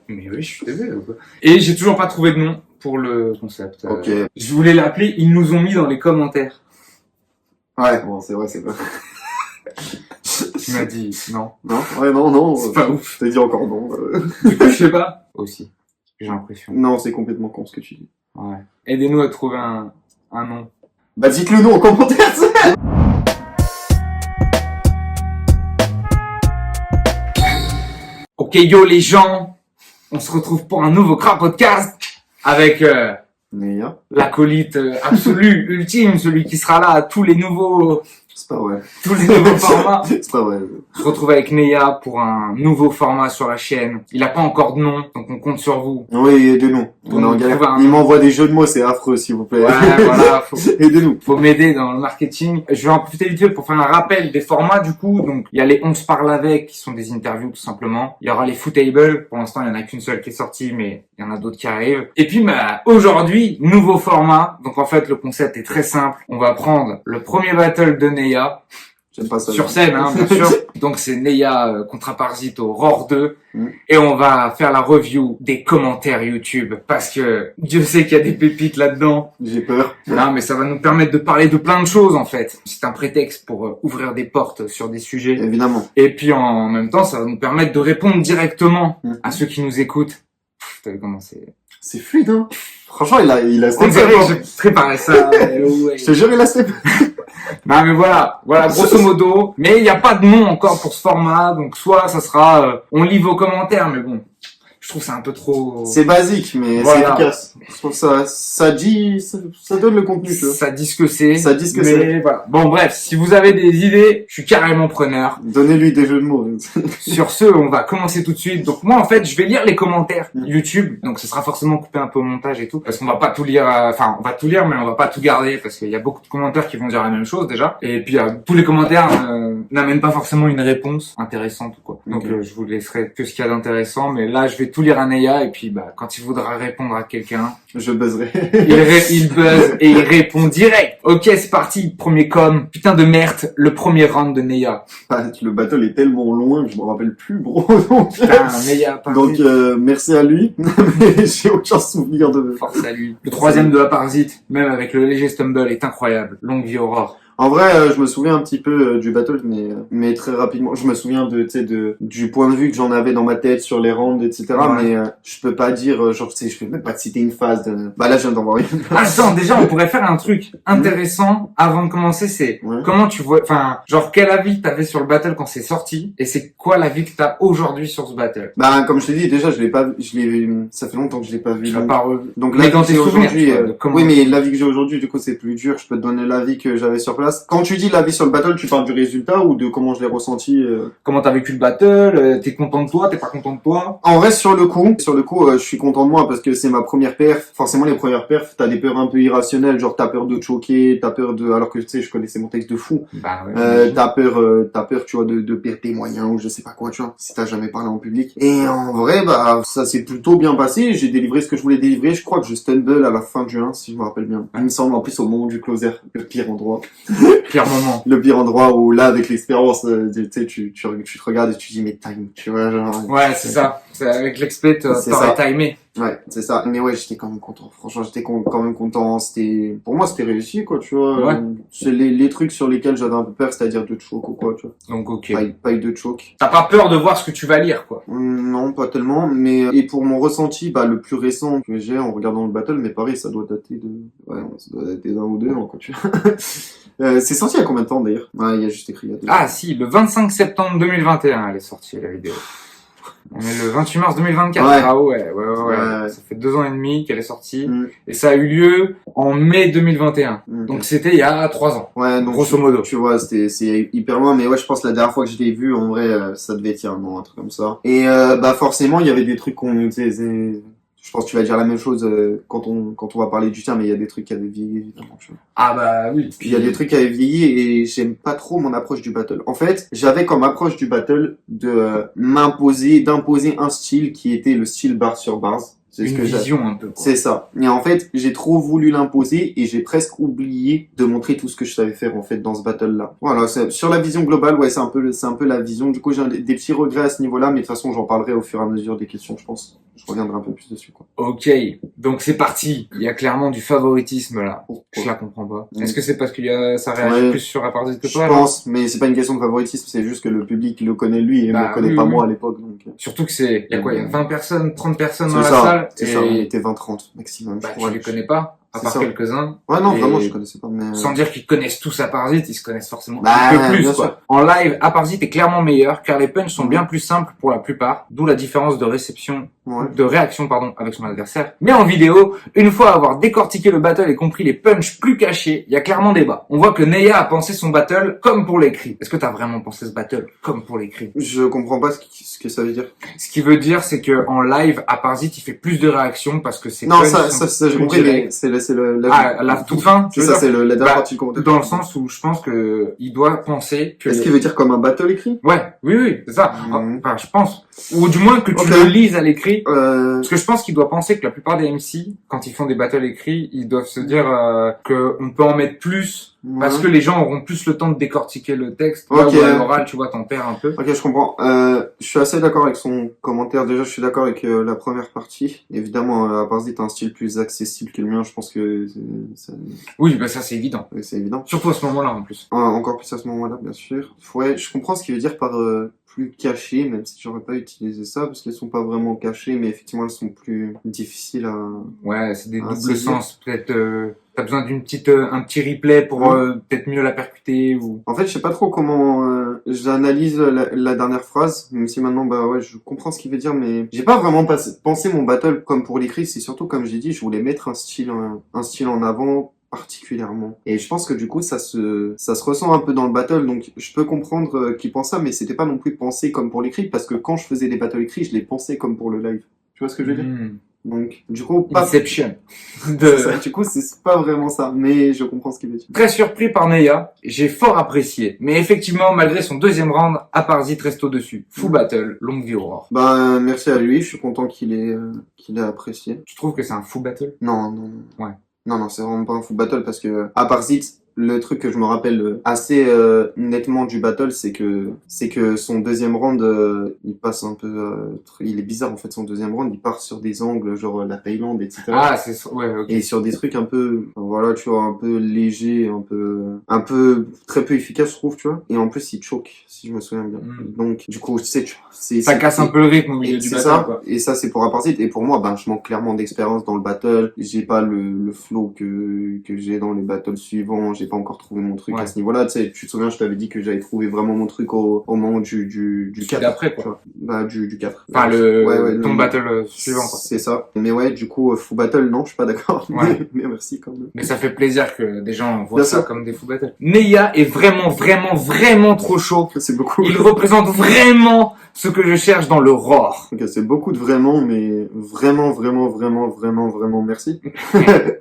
Mais oui, je suis désolé. Quoi. Et j'ai toujours pas trouvé de nom pour le concept. Ok. Je voulais l'appeler, ils nous ont mis dans les commentaires. Ouais, bon, c'est vrai, c'est vrai. Tu m'as dit non. Non, ouais, non. C'est pas ouf. Je t'ai dit encore non. Du coup, je sais pas. Aussi, j'ai l'impression. Non, c'est complètement con ce que tu dis. Ouais. Aidez-nous à trouver un nom. Bah, dites-le nous en commentaire, Ok, yo les gens, on se retrouve pour un nouveau Crap Podcast avec Néa. l'acolyte absolu, ultime, celui qui sera là à tous les nouveaux C'est pas vrai. formats. C'est pas vrai. On se retrouve avec Neya pour un nouveau format sur la chaîne. Il n'a pas encore de nom, donc on compte sur vous. Oui, aidez-nous. On est en galère. trouve un- Il m'envoie des jeux de mots, c'est affreux, s'il vous plaît. Ouais, voilà, Aidez-nous. faut m'aider dans le marketing. Je vais en profiter vite fait pour faire un rappel des formats du coup. Donc il y a les 11 parle avec qui sont des interviews tout simplement. Il y aura les Footable. Pour l'instant il y en a qu'une seule qui est sortie, mais il y en a d'autres qui arrivent. Et puis bah, aujourd'hui nouveau format. Donc en fait le concept est très simple. On va prendre le premier battle de Neya J'aime pas ça. sur scène, hein, bien sûr. Donc c'est Neya contre Parasite au Roar 2. Mm. Et on va faire la review des commentaires YouTube parce que Dieu sait qu'il y a des pépites là-dedans. J'ai peur. Non, mais ça va nous permettre de parler de plein de choses, en fait. C'est un prétexte pour ouvrir des portes sur des sujets. Évidemment. Et puis, en même temps, ça va nous permettre de répondre directement Mm. à ceux qui nous écoutent. T'as vu comment c'est... C'est fluide, hein. Franchement, il a On step dirait up, que hein. j'ai préparé ça. Ouais. Je te jure, il a step. Non, mais voilà, grosso modo. Mais il n'y a pas de nom encore pour ce format. Donc, soit ça sera... on lit vos commentaires, mais bon... Je trouve ça un peu trop... C'est basique, mais Voilà. c'est efficace. Je trouve que ça dit, ça donne le contenu, tu vois. Ça dit ce que c'est. Ça dit ce que mais c'est. voilà. Bon, bref, si vous avez des idées, je suis carrément preneur. Donnez-lui des jeux de mots. Sur ce, on va commencer tout de suite. Donc moi, en fait, je vais lire les commentaires Mm. YouTube. Donc ce sera forcément coupé un peu au montage et tout. Parce qu'on va pas tout lire, enfin, on va tout lire, mais on va pas tout garder. Parce qu'il y a beaucoup de commentaires qui vont dire la même chose déjà. Et puis, tous les commentaires n'amènent pas forcément une réponse intéressante ou quoi. Donc Ok. je vous laisserai que ce qu'il y a d'intéressant. Mais là, je vais tout lire à Neya. Et puis, bah, quand il voudra répondre à quelqu'un, Je buzzerai. il buzz et il répond direct. Ok, c'est parti. Premier com. Putain de merde. Le premier round de Neya. Le battle est tellement loin que je me rappelle plus, bro. Donc, Putain, Neya, donc merci à lui. Mais j'ai aucun souvenir de... force à lui. Le troisième de la Parasite, même avec le léger stumble, est incroyable. Longue vie Aurore. En vrai, je me souviens un petit peu du battle, mais très rapidement. Je me souviens du point de vue que j'en avais dans ma tête sur les rounds, etc. Ouais. Mais je peux pas dire, genre, tu sais, je peux même pas te citer une phase de... Bah là, je viens d'en voir une. Attends, déjà, on pourrait faire un truc intéressant avant de commencer, c'est Ouais. comment tu vois, enfin, genre, quel avis t'avais sur le battle quand c'est sorti, et c'est quoi l'avis que t'as aujourd'hui sur ce battle? Bah, comme je t'ai dit, déjà, ça fait longtemps que je l'ai pas vu. Tu l'as donc- pas revu. Donc Mais l'avis dans que tes j'ai souvenirs, aujourd'hui, tu vois, de comment- oui, mais l'avis que j'ai aujourd'hui, du coup, c'est plus dur. Je peux te donner l'avis que j'avais sur place. Quand tu dis l'avis sur le battle, tu parles du résultat ou de comment je l'ai ressenti Comment t'as vécu le battle? T'es content de toi? T'es pas content de toi? En vrai, sur le coup, je suis content de moi parce que c'est ma première perf. Forcément, les premières perfs, t'as des peurs un peu irrationnelles, genre t'as peur de te choquer, alors que tu sais, je connaissais mon texte de fou. Bah ouais. T'as peur, tu vois, de perdre tes moyens ou je sais pas quoi, tu vois, si t'as jamais parlé en public. Et en vrai, bah, ça s'est plutôt bien passé. J'ai délivré ce que je voulais délivrer. Je crois que je stumble à la fin du 1, si je me rappelle bien. Il me semble, en plus, au moment du closer, le pire endroit. Pire moment. Le pire endroit où là, avec l'expérience, tu sais, tu te regardes et tu dis, mais time, tu vois, genre. Ouais, c'est ça. C'est avec l'expect, C'est t'aurais ça. timé. Ouais, c'est ça. Mais ouais, j'étais quand même content. Franchement, quand même content. Pour moi, c'était réussi, quoi, tu vois. Ouais. C'est les trucs sur lesquels j'avais un peu peur, c'est-à-dire de choke ou quoi, tu vois. Donc, ok. Pas eu de choke. T'as pas peur de voir ce que tu vas lire, quoi. Non, pas tellement, mais et pour mon ressenti, bah le plus récent que j'ai en regardant le battle, mais pareil, ça doit dater d'un ou deux ans, quoi, tu vois. C'est sorti il y a combien de temps d'ailleurs? Ouais, il y a juste écrit il y a 2 ans. Ah si, le 25 septembre 2021, elle est sortie, la vidéo. On est le 28 mars 2024. Ouais. Ah ouais. Ouais. Ça fait 2 ans et demi qu'elle est sortie. Mm. Et ça a eu lieu en mai 2021. Mm. Donc c'était il y a 3 ans. Ouais, donc grosso modo. tu vois, c'est hyper loin, mais ouais, je pense que la dernière fois que je l'ai vu, en vrai, ça devait être il y a un an, un truc comme ça. Et bah forcément, il y avait des trucs tu sais, je pense que tu vas dire la même chose quand on va parler du tien, mais il y a des trucs qui avaient vieilli, évidemment. Tu vois. Ah bah oui. Puis il y a des trucs qui avaient vieilli et j'aime pas trop mon approche du battle. En fait, j'avais comme approche du battle d'imposer un style qui était le style bar sur bars. C'est ce Une que j'ai. vision un peu. Quoi. C'est ça. Et en fait, j'ai trop voulu l'imposer et j'ai presque oublié de montrer tout ce que je savais faire en fait dans ce battle-là. Voilà, sur la vision globale, ouais, c'est un peu la vision. Du coup, j'ai des petits regrets à ce niveau-là, mais de toute façon, j'en parlerai au fur et à mesure des questions, je pense. Je reviendrai un peu plus dessus, quoi. Ok, donc c'est parti. Il y a clairement du favoritisme là. Pourquoi? Je la comprends pas. Mm. Est-ce que c'est parce ça réagit Ouais, plus sur Apartheid que je toi, genre pense, mais c'est pas une question de favoritisme, c'est juste que le public le connaît lui et Bah, me connaît oui, pas oui. moi à l'époque, donc. Surtout que il y a quoi? Il y a 20 personnes, 30 personnes dans C'est la ça, salle. c'est et ça, on était 20-30 maximum, bah, je tu crois. les connais pas, à C'est part ça. quelques-uns. Ouais, non, Et vraiment, je connaissais pas, mais... sans dire qu'ils connaissent tous Apartheid, ils se connaissent forcément Bah, un peu plus, bien quoi. sûr. En live, Apartheid est clairement meilleur, car les punchs sont Mhm. bien plus simples pour la plupart, d'où la différence de Ouais. réaction, avec son adversaire. Mais en vidéo, une fois avoir décortiqué le battle et compris les punchs plus cachés, il y a clairement débat. On voit que Neya a pensé son battle comme pour l'écrit. Est-ce que t'as vraiment pensé ce battle comme pour l'écrit? Je comprends pas ce que ça veut dire. Ce qui veut dire, c'est que en live, Apartheid, il fait plus de réactions parce que c'est Non, ça, j'ai compris, mais c'est la toute fin. C'est ça, c'est la dernière Bah, partie du commentaire. dans le sens où je pense que il doit penser que Est-ce qu'il veut dire comme un battle écrit? ouais, oui, c'est ça. Mhm. Enfin, je pense. Ou du moins que tu Ok. le lises à l'écrit. Euh, Parce que je pense qu'il doit penser que la plupart des MC, quand ils font des battles écrits, ils doivent se dire que on peut en mettre plus parce que les gens auront plus le temps de décortiquer le texte. Là Ok. où à l'oral, tu vois, t'en perds un peu. Ok, je comprends. Je suis assez d'accord avec son commentaire. Déjà, je suis d'accord avec la première partie. Évidemment, Apartheid a un style plus accessible que le mien. Je pense que Oui, bah ça c'est évident. c'est évident. Surtout à ce moment-là en plus. Encore plus à ce moment-là, bien sûr. Ouais, je comprends ce qu'il veut dire par plus caché, même si j'aurais pas utilisé ça, parce qu'elles sont pas vraiment cachées, mais effectivement, elles sont plus difficiles à... Ouais, c'est des doubles saisir. sens. Peut-être t'as besoin un petit replay pour peut-être mieux la percuter ou. En fait, je sais pas trop comment j'analyse la dernière phrase, même si maintenant, bah ouais, je comprends ce qu'il veut dire, mais j'ai pas vraiment pensé mon battle comme pour l'écrit. C'est surtout, comme j'ai dit, je voulais mettre un style en avant particulièrement. Et je pense que du coup, ça se ressent un peu dans le battle, donc je peux comprendre qu'il pense ça, mais c'était pas non plus pensé comme pour l'écrit, parce que quand je faisais des battles écrits, je les pensais comme pour le live. Tu vois ce que je veux dire? Donc, du coup, pas... Inception. C'est ça. Du coup, c'est pas vraiment ça, mais je comprends ce qu'il veut dire. Très surpris par Neya, j'ai fort apprécié. Mais effectivement, malgré son deuxième round, Apartheid reste au-dessus. Full battle, longue vie Aurore. Ben, merci à lui, je suis content qu'il ait apprécié. Tu trouves que c'est un full battle? Non. Ouais. Non, c'est vraiment pas un full battle parce que, à part Zit, le truc que je me rappelle assez nettement du battle, c'est que son deuxième round, il passe un peu, il est bizarre en fait son deuxième round, il part sur des angles genre la Thaïlande, etc. Ah, ouais, ok. Et sur des trucs un peu, voilà, tu vois, un peu léger, un peu très peu efficace, je trouve, tu vois. Et en plus, il choke, si je me souviens bien. Donc, du coup, tu sais, ça casse un peu le rythme au milieu du battle, quoi. Et ça, c'est pour Apartheid. Et pour moi, ben, je manque clairement d'expérience dans le battle. J'ai pas le flow que j'ai dans les battles suivants. J'ai pas encore trouvé mon truc à ce niveau-là. Tu sais, tu te souviens, je t'avais dit que j'avais trouvé vraiment mon truc au moment du 4. D'après, quoi. Bah, du 4. Enfin, ton battle suivant, quoi. C'est ça. Mais ouais, du coup, full battle, non, je suis pas d'accord. Ouais. Mais merci quand même. Mais ça fait plaisir que des gens voient Bien ça sûr. comme des full battles. Neya est vraiment trop chaud. C'est beaucoup. Il représente vraiment ce que je cherche dans le roar. Ok, c'est beaucoup de vraiment, mais vraiment merci.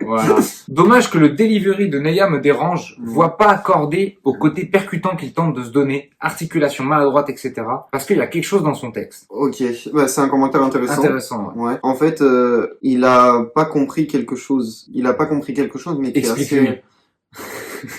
Voilà. Dommage que le delivery de Neya me dérange, voit pas accordé au côté percutant qu'il tente de se donner, articulation maladroite, etc. Parce qu'il y a quelque chose dans son texte. Ok, bah, c'est un commentaire intéressant. Intéressant, ouais. Ouais. En fait, il a pas compris quelque chose. Mais qui est Explique-lui. assez...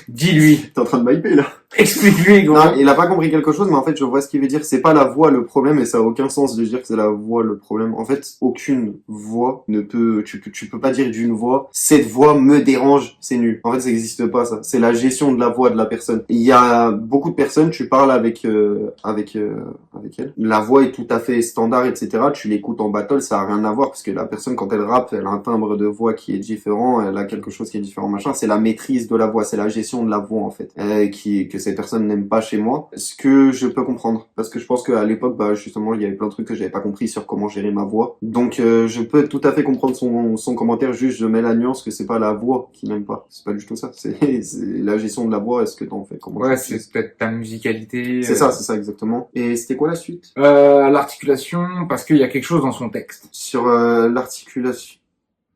Dis-lui. T'es en train de m'hyper, là. Explique-lui, gros. Non, il a pas compris quelque chose, mais en fait, je vois ce qu'il veut dire. C'est pas la voix le problème, et ça a aucun sens de dire que c'est la voix le problème. En fait, aucune voix ne peut, tu peux pas dire d'une voix, cette voix me dérange, c'est nul. En fait, ça existe pas, ça. C'est la gestion de la voix de la personne. Il y a beaucoup de personnes, tu parles avec elle. La voix est tout à fait standard, etc. Tu l'écoutes en battle, ça a rien à voir, parce que la personne, quand elle rappe, elle a un timbre de voix qui est différent, elle a quelque chose qui est différent, machin. C'est la maîtrise de la voix, c'est la gestion de la voix, en fait, que ces personnes n'aiment pas chez moi. Ce que je peux comprendre, parce que je pense qu'à l'époque, bah, justement, il y avait plein de trucs que j'avais pas compris sur comment gérer ma voix. Donc, je peux tout à fait comprendre son commentaire, juste je mets la nuance que c'est pas la voix qui n'aime pas. C'est pas du tout ça. C'est la gestion de la voix, est-ce que t'en fais comment? Ouais, c'est peut-être ta musicalité. C'est ça, exactement. Et c'était quoi la suite? L'articulation, parce qu'il y a quelque chose dans son texte. Sur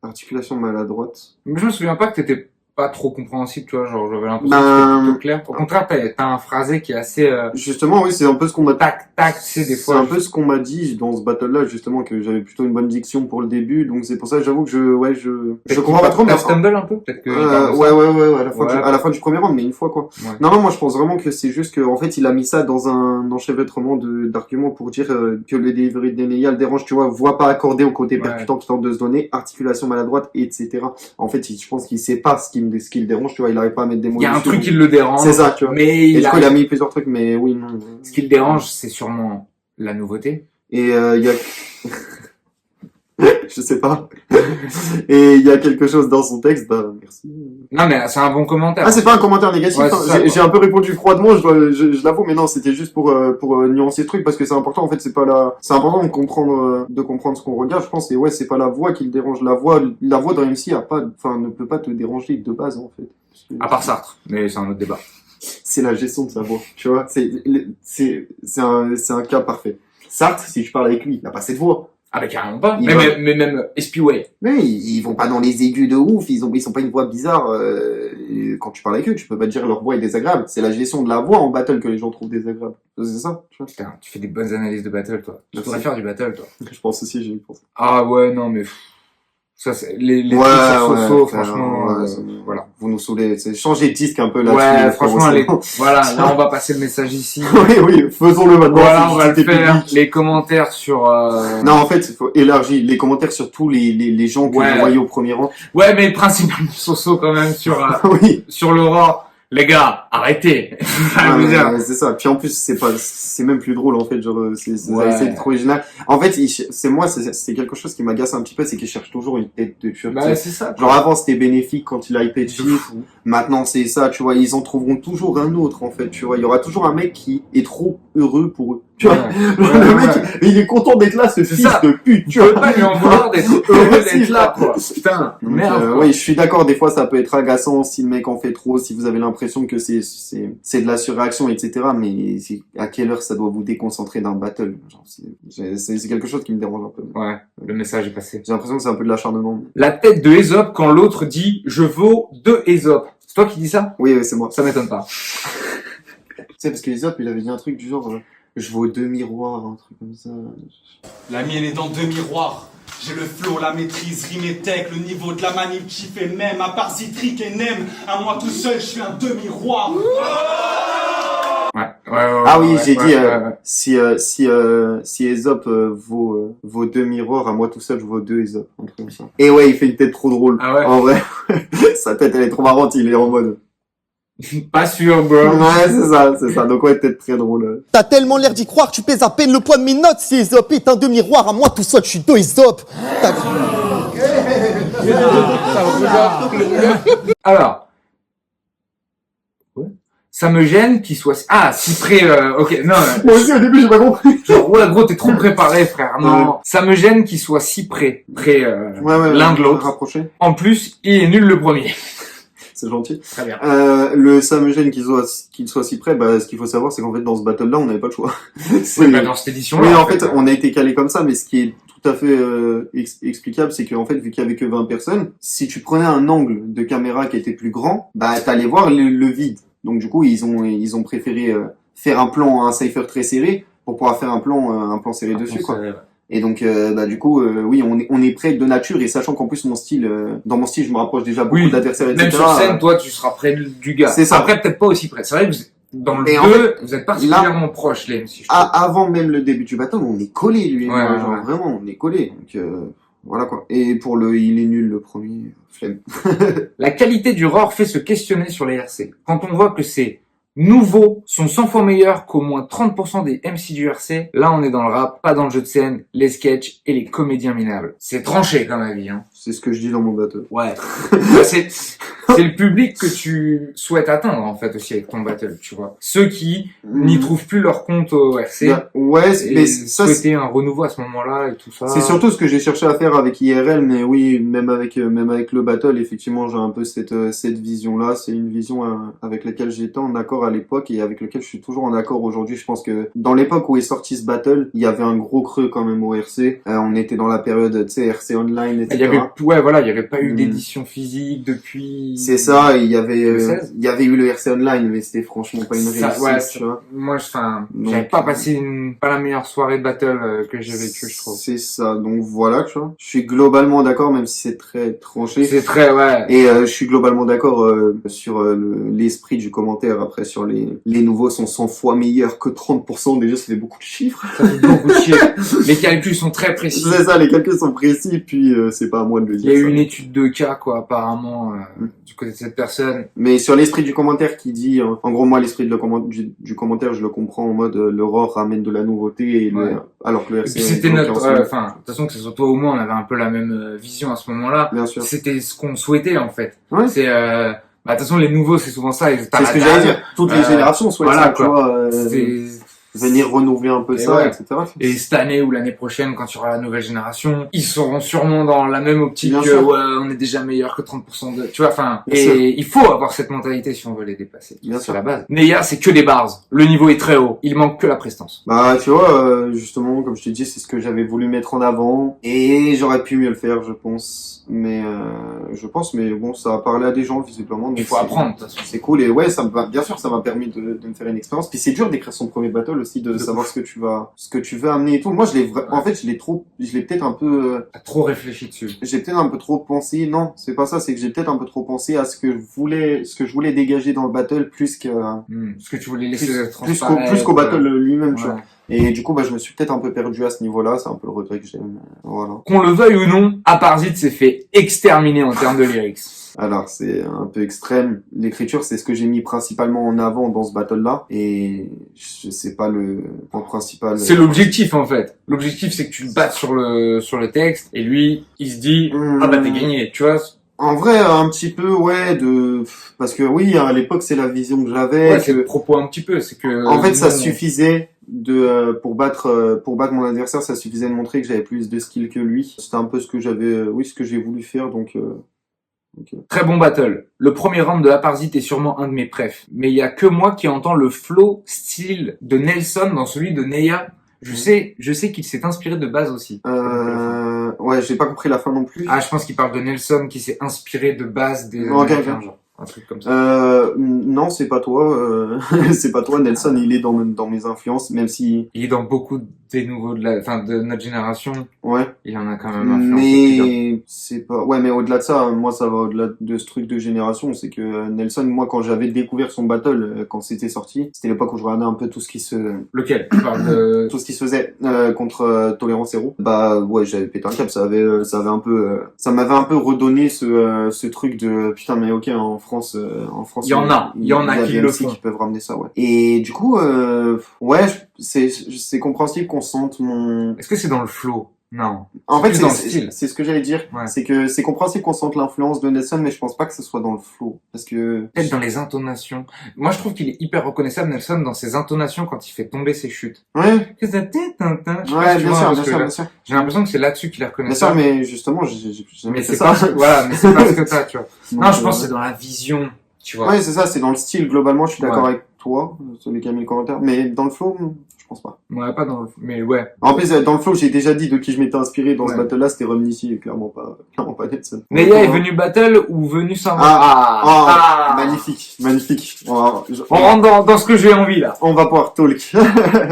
l'articulation maladroite. Mais je me souviens pas que t'étais pas trop compréhensible, tu vois, genre j'avais l'impression que c'était plutôt clair. Au contraire, t'as un phrasé qui est assez Justement, oui, c'est un peu ce qu'on m'a tac tac, tu sais, des c'est fois. un peu ce qu'on m'a dit dans ce battle-là, justement, que j'avais plutôt une bonne diction pour le début, donc c'est pour ça que j'avoue que je comprends pas trop, mais T'as stumble un peu, peut-être que. ouais, à la fin du premier round, mais une fois, quoi. Ouais. Non, moi, je pense vraiment que c'est juste que, en fait, il a mis ça dans un enchevêtrement d'arguments pour dire que le delivery de Neyal dérange, tu vois, voix pas accordée au côté percutant qui tente de se donner, articulation maladroite, etc. En fait, je pense qu'il sait pas ce qui le dérange, tu vois, il arrive pas à mettre des mots. Il y a un truc qui le dérange. C'est ça, tu vois. Mais et du coup, il a mis plusieurs trucs, mais oui, non. Ce qui le dérange, c'est sûrement la nouveauté. Et il y a je sais pas. Et il y a quelque chose dans son texte, bah merci. Non mais c'est un bon commentaire. Ah, c'est pas un commentaire négatif. Ouais, hein. J'ai un peu répondu froidement, je l'avoue, mais non, c'était juste pour nuancer ce truc parce que c'est important. En fait, c'est important de comprendre ce qu'on regarde. Je pense et ouais, c'est pas la voix qui le dérange. La voix d'un MC ne peut pas te déranger de base en fait. À part Sartre, mais c'est un autre débat. C'est la gestion de sa voix, tu vois. C'est un cas parfait. Sartre, si je parle avec lui, il a pas cette voix. Ah bah carrément pas. Mais même SPWay. Mais ils vont pas dans les aigus de ouf, ils sont pas une voix bizarre. Quand tu parles avec eux, tu peux pas dire leur voix est désagréable. C'est la gestion de la voix en battle que les gens trouvent désagréable. C'est ça, tu vois. Putain, tu fais des bonnes analyses de battle, toi. Tu devrais faire du battle, toi. Je pense aussi, j'ai pensé. Ah ouais, non mais... Ça, c'est les trucs sur Soso, franchement, voilà. Vous nous saoulez, c'est changer de disque un peu là. Ouais, franchement, voilà, là, on va passer le message ici. oui, faisons-le maintenant. Voilà, on va le faire. Les commentaires sur, Non, en fait, il faut élargir les commentaires sur tous les gens que vous voyez au premier rang. Ouais, mais principalement Soso quand même sur, oui. Sur l'Aurore. Les gars, arrêtez. C'est ça. Puis en plus, c'est même plus drôle en fait. Genre, c'est trop original. En fait, c'est quelque chose qui m'agace un petit peu, c'est qu'ils cherchent toujours une tête de turc. Bah, c'est ça. Genre avant c'était bénéfique quand il a hypé Chief. Maintenant c'est ça, tu vois. Ils en trouveront toujours un autre en fait, tu vois. Il y aura toujours un mec qui est trop heureux pour eux. Tu vois, le mec, il est content d'être là, ce fils de pute. Tu peux pas lui en vouloir d'être heureux d'être là, quoi. Putain, merde. Oui, je suis d'accord. Des fois, ça peut être agaçant si le mec en fait trop, si vous avez l'impression que c'est de la surréaction, etc. Mais à quelle heure ça doit vous déconcentrer d'un battle? C'est quelque chose qui me dérange un peu. Ouais, le message est passé. J'ai l'impression que c'est un peu de l'acharnement. La tête de Aesop quand l'autre dit je vaux 2 Aesop. C'est toi qui dis ça? Oui, c'est moi. Ça m'étonne pas. Tu sais, parce que Aesop, il avait dit un truc du genre. Je vaux 2 miroirs, un truc comme ça. La mienne est dans 2 miroirs. J'ai le flow, la maîtrise, rime et tech, le niveau de la manip, chiff et même. À part Citric et Nem, à moi tout seul, je suis un demi-roi. Ah oui, j'ai dit, si Aesop vaut 2 miroirs, à moi tout seul, je vaux 2 Aesop. Un truc comme ça. Et ouais, il fait une tête trop drôle. Ah ouais. En vrai, sa tête, elle est trop marrante, il est en mode. Pas sûr, bro. Ouais, c'est ça. Donc ouais, peut-être très drôle. T'as tellement l'air d'y croire, tu pèses à peine le poids de mes notes. Si Aesop est un demi-miroir, à moi tout seul, je suis 2 Aesop. Alors. Ouais. Ça me gêne qu'il soit... Ah, si près... ok, non. Moi aussi, au début, j'ai pas compris. Genre, ouais, gros, t'es trop préparé, frère. Non. Ça me gêne qu'il soit si près l'un de l'autre. Rapproché. En plus, il est nul le premier. C'est gentil. Très bien. Ça me gêne qu'il soit si près. Bah, ce qu'il faut savoir, c'est qu'en fait, dans ce battle-là, on n'avait pas le choix. Oui, bah, dans cette édition-là. Oui, en fait, on a été calé comme ça, mais ce qui est tout à fait explicable, c'est qu'en fait, vu qu'il y avait que 20 personnes, si tu prenais un angle de caméra qui était plus grand, bah, t'allais voir le vide. Donc, du coup, ils ont préféré faire un cipher très serré pour pouvoir faire un plan serré dessus, quoi. Et donc, du coup, oui, on est prêt de nature, et sachant qu'en plus, dans mon style, je me rapproche déjà beaucoup d'adversaires, etc. Même sur scène, toi, tu seras près du gars. C'est ça. Après, peut-être pas aussi près. C'est vrai que dans le 2, vous êtes particulièrement proches, les MC. Avant même le début du battle, on est collés, lui et moi. Genre, vraiment, on est collés. Donc, voilà, quoi. Et pour il est nul, le premier, flemme. La qualité du roar fait se questionner sur les RC. Quand on voit que ces nouveaux sont 100 fois meilleurs qu'au moins 30% des MC du RC, là on est dans le rap, pas dans le jeu de scène, les sketchs et les comédiens minables. C'est tranché comme avis, hein. C'est ce que je dis dans mon battle. Ouais. C'est le public que tu souhaites atteindre, en fait, aussi avec ton battle, tu vois. Ceux qui n'y trouvent plus leur compte au RC. Ouais, mais ça, souhaiter un renouveau à ce moment-là et tout ça. C'est surtout ce que j'ai cherché à faire avec IRL, mais oui, même avec le battle, effectivement, j'ai un peu cette vision-là. C'est une vision avec laquelle j'étais en accord à l'époque et avec laquelle je suis toujours en accord aujourd'hui. Je pense que dans l'époque où est sorti ce battle, il y avait un gros creux quand même au RC. On était dans la période, tu sais, RC Online, etc. Il y avait ouais, voilà, il y avait pas eu d'édition physique depuis... C'est ça, il y avait le 16. eu le RC Online, mais c'était franchement pas une Ça, réussite, ouais, tu vois. moi, enfin, Donc, j'avais pas passé pas la meilleure soirée de battle que j'ai vécue, je trouve. C'est ça, donc voilà, tu vois. Je suis globalement d'accord, même si c'est très tranché. C'est très, ouais. Et je suis globalement d'accord sur l'esprit du commentaire. Après, sur les nouveaux sont 100 fois meilleurs que 30%. Déjà, ça fait beaucoup de chiffres. Ça fait beaucoup de chiffres. Les calculs sont très précis. C'est ça, les calculs sont précis, puis c'est pas à moi de le Il dire. y a eu ça. une étude de cas, quoi, apparemment, du côté de cette personne. Mais sur l'esprit du commentaire qui dit, en gros, moi, l'esprit du commentaire, je le comprends en mode l'Aurore ramène de la nouveauté, et Ouais. alors que le Et RC... puis c'était donc, notre, enfin, de toute façon, que ce soit toi ou moi, on avait un peu la même vision à ce moment-là. Bien sûr. C'était ce qu'on souhaitait, en fait. Ouais. C'est, bah, de toute façon, les nouveaux, c'est souvent ça. C'est ce que j'allais dire. Toutes les générations souhaitent voilà, ça, tu vois. C'est- Venir renouveler un peu Et ça, ouais. etc. Et cette année ou l'année prochaine, quand il y aura la nouvelle génération, ils seront sûrement dans la même optique Bien que, sûr. ouais, on est déjà meilleur que 30% de, tu vois, enfin, Bien sûr. et il faut avoir cette mentalité si on veut les dépasser. Bien C'est sûr. la base. Neya, c'est que des bars. Le niveau est très haut. Il manque que la prestance. Bah, tu vois, justement, comme je t'ai dit, c'est ce que j'avais voulu mettre en avant. Et j'aurais pu mieux le faire, je pense. Mais bon, ça a parlé à des gens, visiblement. donc Il faut c'est- apprendre, de toute façon. C'est cool. Et ouais, bien sûr, ça m'a permis de me faire une expérience. Puis c'est dur d'écrire son premier battle aussi, de savoir ce que tu veux amener et tout. Moi, en fait, je l'ai peut-être un peu, T'as trop réfléchi dessus. j'ai peut-être un peu trop pensé. Non, c'est pas ça. C'est que j'ai peut-être un peu trop pensé à ce que je voulais dégager dans le battle plus que, Ce que tu voulais laisser plus qu'au battle lui-même, tu ouais. vois. Et du coup, bah, je me suis peut-être un peu perdu à ce niveau-là. C'est un peu le regret que j'ai. Voilà. Qu'on le veuille ou non, Aparzit s'est fait exterminer en termes de lyrics. Alors, c'est un peu extrême. L'écriture, c'est ce que j'ai mis principalement en avant dans ce battle-là. Et c'est pas le point principal. C'est l'objectif, en fait. L'objectif, c'est que tu le battes sur le texte, et lui, il se dit, ah bah t'es gagné, tu vois. En vrai, un petit peu, ouais, parce que oui, à l'époque, c'est la vision que j'avais. Ouais, c'est le propos un petit peu, c'est que... En fait, ça nous, suffisait pour battre mon adversaire, ça suffisait de montrer que j'avais plus de skill que lui. C'était un peu ce que j'ai voulu faire, donc. Très bon battle. Le premier round de Aparzit est sûrement un de mes préfs. Mais il y a que moi qui entends le flow style de Nelson dans celui de Neya. Je sais qu'il s'est inspiré de base aussi. Ouais, j'ai pas compris la fin non plus. Ah, je pense qu'il parle de Nelson qui s'est inspiré de base des Ok, Américains, ok. genre. Un truc comme ça. Non, c'est pas toi. C'est pas toi, Nelson. Il est dans mes influences, même si. Il est dans beaucoup des nouveaux de notre génération. Ouais. Il en a quand même influencé. Mais c'est pas. Ouais, mais au-delà de ça, moi, ça va au-delà de ce truc de génération. C'est que Nelson, moi, quand j'avais découvert son battle, quand c'était sorti, c'était l'époque où je regardais un peu tout ce qui se faisait contre Tolérance Zéro. Bah ouais, j'avais pété un câble. Ça m'avait un peu redonné ce truc de putain, mais ok, en France, Il y en a qui le font. qui peuvent ramener ça, ouais. Et du coup, ouais, c'est compréhensible qu'on sente mon. Est-ce que c'est dans le flow? Non. En fait, plus dans le style. c'est ce que j'allais dire. Ouais. C'est que c'est compréhensible qu'on sente l'influence de Nelson, mais je pense pas que ce soit dans le flow. Parce que. Peut-être dans les intonations. Moi, je trouve qu'il est hyper reconnaissable, Nelson, dans ses intonations quand il fait tomber ses chutes. Ouais. Que ça tintin. Je sais pas Ouais, si tu bien vois, sûr, parce bien que sûr, bien sûr. j'ai l'impression que c'est là-dessus qu'il est Bien reconnaissable. sûr, mais justement, j'ai jamais Mais fait c'est ça. pas, voilà, mais c'est pas ce que t'as, tu vois. Donc, Non, je pense que c'est dans la vision, tu vois. Ouais, c'est ça, c'est dans le style. Globalement, je suis d'accord Ouais. avec toi, celui qui a mis le commentaire. Mais dans le flow, je pense pas. Ouais, pas dans le, mais ouais. En plus, dans le flow, j'ai déjà dit de qui je m'étais inspiré dans ce Ouais. battle-là, c'était Romney, et clairement pas Nelson. Neya est venu battle ou venu s'inventer? Magnifique, magnifique. On rentre dans ce que j'ai envie, là. On va pouvoir talk.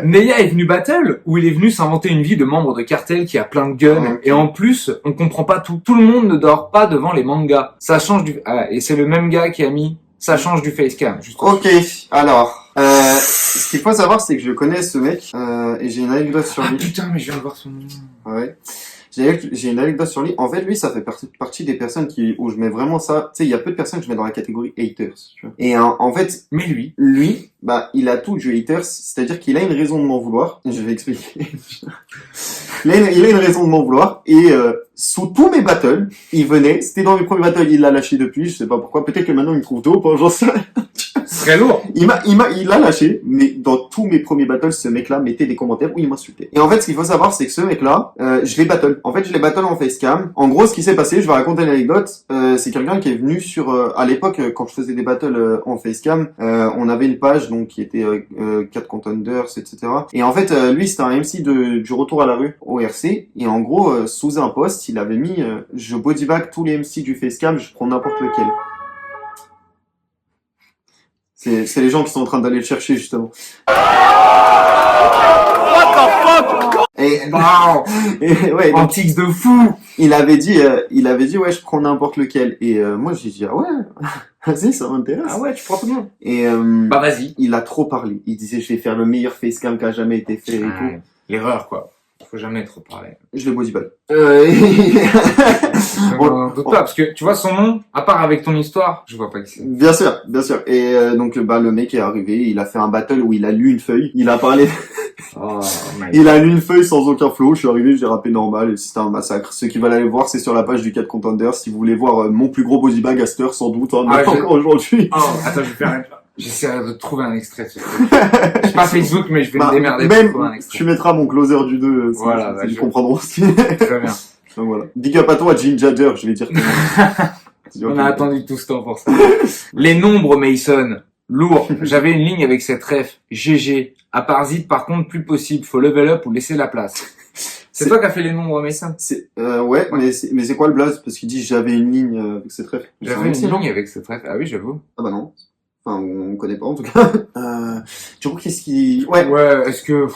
Neya est venu battle ou il est venu s'inventer une vie de membre de cartel qui a plein de guns Ok. et en plus on comprend pas tout. Tout le monde ne dort pas devant les mangas. Ça change du et c'est le même gars qui a mis ça change du facecam. Juste Ok, alors, ce qu'il faut savoir, c'est que je connais ce mec, et j'ai une anecdote sur Ah lui. putain mais je viens de voir son nom. Ouais. J'ai une anecdote sur lui. En fait, lui, ça fait partie des personnes où je mets vraiment ça. Tu sais, il y a peu de personnes que je mets dans la catégorie haters, tu vois. Et en fait, Mais lui. bah, il a tout du haters, c'est-à-dire qu'il a une raison de m'en vouloir. Je vais expliquer. il a une raison de m'en vouloir. Et sous tous mes battles, il venait. C'était dans mes premiers battles, il l'a lâché depuis. Je sais pas pourquoi. Peut-être que maintenant il me trouve dope, hein, j'en sais rien. Ce serait lourd. Il a lâché, mais dans tous mes premiers battles, ce mec-là mettait des commentaires où il m'insultait. Et en fait, ce qu'il faut savoir, c'est que ce mec-là, je l'ai battle. En fait, je l'ai battle en facecam. En gros, ce qui s'est passé, je vais raconter une anecdote. C'est quelqu'un qui est venu sur, à l'époque, quand je faisais des battles en facecam, on avait une page donc qui était 4 contenders, etc. Et en fait, lui, c'était un MC du retour à la rue au RC. Et en gros, sous un post, il avait mis, je bodybag tous les MC du facecam, je prends n'importe lequel. C'est les gens qui sont en train d'aller le chercher, justement. What the fuck? Et, Wow. et ouais, donc, Antiques de fou. il avait dit, ouais, je prends n'importe lequel. Et moi, j'ai dit, ah ouais, vas-y, ça m'intéresse. Ah ouais, tu prends tout le monde. Et Bah vas-y. il a trop parlé. Il disait, je vais faire le meilleur facecam qui a jamais été fait et tout. Ouais. L'erreur, quoi. Faut jamais trop parler. Je l'ai bodybag. On doute pas, parce que tu vois son nom, à part avec ton histoire, je vois pas qui c'est. Bien sûr, bien sûr. Et donc, bah, le mec est arrivé, il a fait un battle où il a lu une feuille. Il a parlé, Oh, my il a lu une feuille sans aucun flow. Je suis arrivé, j'ai rappé normal et c'était un massacre. Ceux qui veulent aller voir, c'est sur la page du 4 Contenders. Si vous voulez voir mon plus gros bodybag à cette heure, sans doute, hein, Ah, mais encore aujourd'hui. Oh, attends, je vais faire j'essaierai de trouver un extrait de ce truc. Je suis pas Facebook, mais je vais me démerder même, pour trouver un extrait. tu mettras mon closer du 2, Voilà, bah, ils je- comprendront aussi. Très bien. Donc voilà. Big up à toi, Jim Jagger, je vais dire. On a attendu tout ce temps pour ça. Les nombres, Mason. Lourd. J'avais une ligne avec cette ref. GG. À part Zid, par contre, plus possible. Faut level up ou laisser la place. C'est toi qui as fait les nombres, Mason? Ouais, mais c'est quoi le blaze? Parce qu'il dit j'avais une ligne avec cette ref. J'avais une ligne avec cette ref. Ah oui, j'avoue. Ah bah non. Enfin, on connaît pas en tout cas. Du coup, qu'est-ce qui... Ouais. Ouais, est-ce que...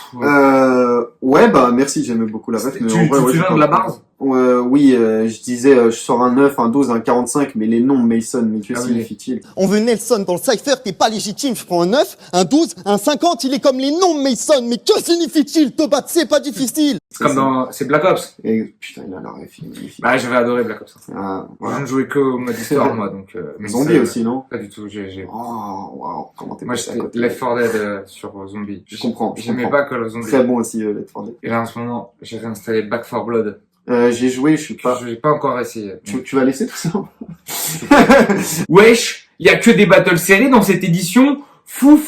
Ouais, bah merci, j'aimais beaucoup la ref. Tu Mais te en vrai, ouais, souviens de la base? Oui, je disais, je sors un 9, un 12, un 45, mais les noms Mason, mais que Ah oui. signifie-t-il? On veut Nelson dans le cypher, t'es pas légitime, je prends un 9, un 12, un 50, il est comme les noms Mason, mais que signifie-t-il? Te battre, c'est pas difficile. C'est comme dans... C'est Black Ops. Et, putain, il a la ref, il est magnifique. Bah, j'avais adoré Black Ops. Ah, Je voilà. ne jouais que au mode histoire, moi, donc... mais Zombie c'est- aussi, non? Pas du tout, j'ai... Oh, waouh, comment t'es Moi, passé à j'étais côté. Left 4 Dead sur Zombie. Je comprends, je J'aimais comprends. pas Call of Zombie. Très bon aussi, Left 4 Dead. Et là, en ce moment, j'ai réinstallé Back 4 Blood. J'ai joué, je suis pas... J'ai pas encore essayé. Tu vas laisser tout ça? Wesh, y a que des battles serrés dans cette édition. Fou.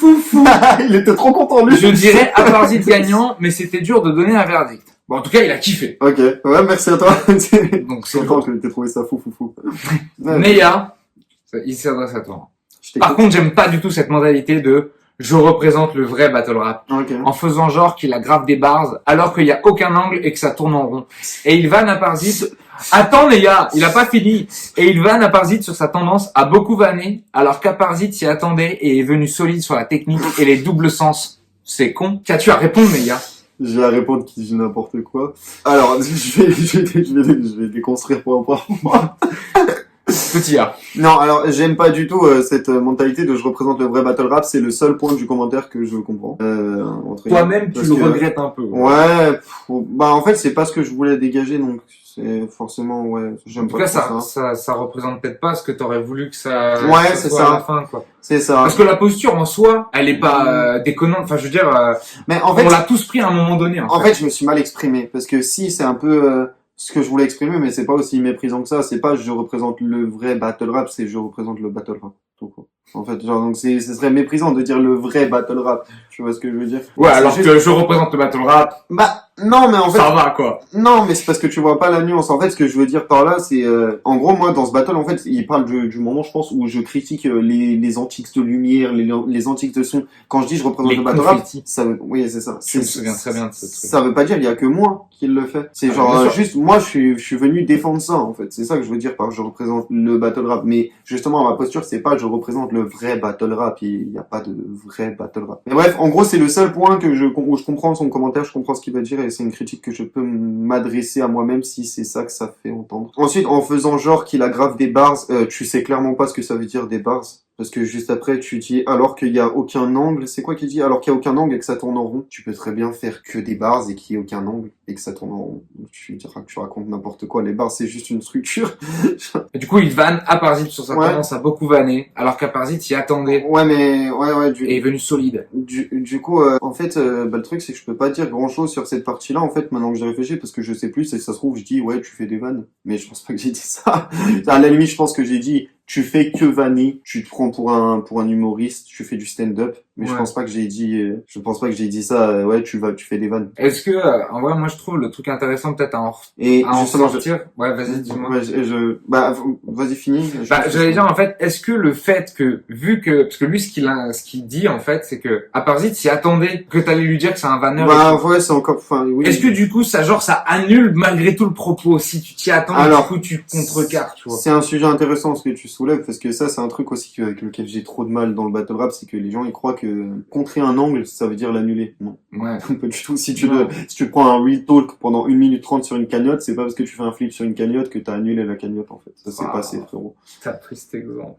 Il était trop content, lui. Je dirais à part Zid gagnant, mais c'était dur de donner un verdict. Bon, en tout cas, il a kiffé. Ok, ouais, merci à toi. Donc, Je c'est suis content que t'aies trouvé ça fou. Ouais, Neya, il s'adresse à toi. je Par t'écoute. contre, j'aime pas du tout cette mentalité de je représente le vrai battle rap. Ok. En faisant genre qu'il a grave des bars, alors qu'il y a aucun angle et que ça tourne en rond. Et il vanne à Parzit. Attends, Neya, il a pas fini. Et il vanne à Parzit sur sa tendance à beaucoup vanner, alors qu'Aparzit s'y attendait et est venu solide sur la technique et les doubles sens. C'est con. Qu'as-tu à répondre, Neya? J'ai à répondre qui dit n'importe quoi. Alors, je vais déconstruire point par point. Petit A. Non, alors, j'aime pas du tout cette mentalité de je représente le vrai battle rap. C'est le seul point du commentaire que je comprends. Entre Toi-même, tu parce le que- regrettes un peu. Ouais, bah en fait, c'est pas ce que je voulais dégager, donc c'est forcément, ouais, j'aime En tout pas cas, trop ça représente peut-être pas ce que t'aurais voulu que ça, Ouais, que c'est soit ça. à la fin, quoi. C'est ça. Parce que la posture en soi, elle est pas déconnante. Enfin, je veux dire, Mais en fait, on l'a tous pris à un moment donné. en fait, je me suis mal exprimé parce que si c'est un peu ce que je voulais exprimer, mais c'est pas aussi méprisant que ça. C'est pas je représente le vrai battle rap, c'est je représente le battle rap. Tout court. En fait, genre donc ce serait méprisant de dire le vrai battle rap. Tu vois ce que je veux dire? Ouais, C'est alors juste- que je représente le battle rap, Bah non, mais en fait ça va, quoi. non, mais c'est parce que tu vois pas la nuance. En fait, ce que je veux dire par là, c'est en gros moi dans ce battle, en fait, il parle du moment, je pense, où je critique les antiques de lumière, les antiques de son. Quand je dis je représente Les le battle rap, confettis. ça veut, oui, c'est ça. Je me souviens très bien de ce truc. Ça veut pas dire il y a que moi qui le fait. C'est Ah, genre bien sûr. juste moi je suis venu défendre ça en fait. C'est ça que je veux dire par je représente le battle rap. Mais justement ma posture c'est pas je représente le vrai battle rap. Il y a pas de vrai battle rap. Mais bref, en gros c'est le seul point que où je comprends son commentaire, je comprends ce qu'il va dire et c'est une critique que je peux m'adresser à moi-même si c'est ça que ça fait entendre. Ensuite en faisant genre qu'il aggrave des bars, tu sais clairement pas ce que ça veut dire des bars. Parce que juste après, tu dis, alors qu'il y a aucun angle, c'est quoi qu'il dit? Alors qu'il y a aucun angle et que ça tourne en rond, tu peux très bien faire que des bars et qu'il y ait aucun angle et que ça tourne en rond. Tu diras que tu racontes n'importe quoi. Les bars, c'est juste une structure. Et du coup, il vanne Aparzit sur sa Ouais. tendance à beaucoup vanner, alors qu'Aparzit y attendait Ouais, mais, et est venu solide. du coup, en fait, le truc, c'est que je peux pas dire grand chose sur cette partie-là, en fait, maintenant que j'ai réfléchi, parce que je sais plus, et ça se trouve, je dis, ouais, tu fais des vannes. Mais je pense pas que j'ai dit ça. À la limite, je pense que j'ai dit, tu fais que vanner, tu te prends pour un humoriste, tu fais du stand-up, mais je pense pas que j'ai dit ça, ouais, tu fais des vannes. Est-ce que, en vrai, moi je trouve le truc intéressant peut-être à en justement, sortir. Ouais, vas-y, dis-moi. Ouais, vas-y, finis. J'allais dire, en fait, est-ce que le fait que, parce que lui, ce qu'il dit, en fait, c'est que, à Parasite s'y attendait que t'allais lui dire que c'est un vanneur. Ouais, c'est encore, oui. Est-ce que du coup, ça annule malgré tout le propos, si tu t'y attends, alors, du coup, tu contrecarres, tu vois. C'est un sujet intéressant ce que tu soulèves, parce que ça, c'est un truc aussi avec lequel j'ai trop de mal dans le battle rap, c'est que les gens, ils croient que contrer un angle, ça veut dire l'annuler. Non. Ouais. Pas du tout. Si tu prends un real talk pendant 1 minute 30 sur une cagnotte, c'est pas parce que tu fais un flip sur une cagnotte que t'as annulé la cagnotte, en fait. Ça s'est passé, frérot. T'as pris cet exemple.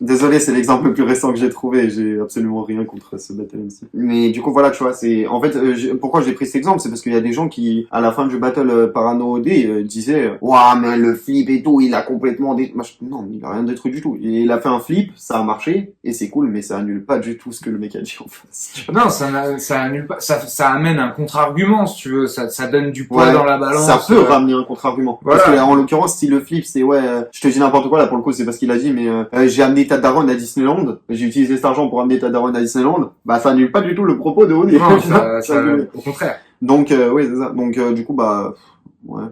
Désolé, c'est l'exemple le plus récent que j'ai trouvé. J'ai absolument rien contre ce battle MC. Mais du coup, voilà, tu vois, en fait, pourquoi j'ai pris cet exemple, c'est parce qu'il y a des gens qui, à la fin du battle Parano OD, disaient, ouah, mais le flip et tout, il a complètement non, il a rien détruit du tout. Il a fait un flip, ça a marché, et c'est cool, mais ça annule pas du tout ce que le mec a dit en face. Non, ça annule pas, ça amène un contre-argument, si tu veux, ça donne du poids dans la balance. Ça peut ramener un contre-argument. Voilà. Parce que, en l'occurrence, si le flip, c'est je te dis n'importe quoi, là, pour le coup, c'est parce qu'il a dit, mais, j'ai amené ta daronne à Disneyland, j'ai utilisé cet argent pour amener ta daronne à Disneyland, bah, ça annule pas du tout le propos de Oni. Non, au contraire. Donc, oui, c'est ça. Donc, du coup, ouais.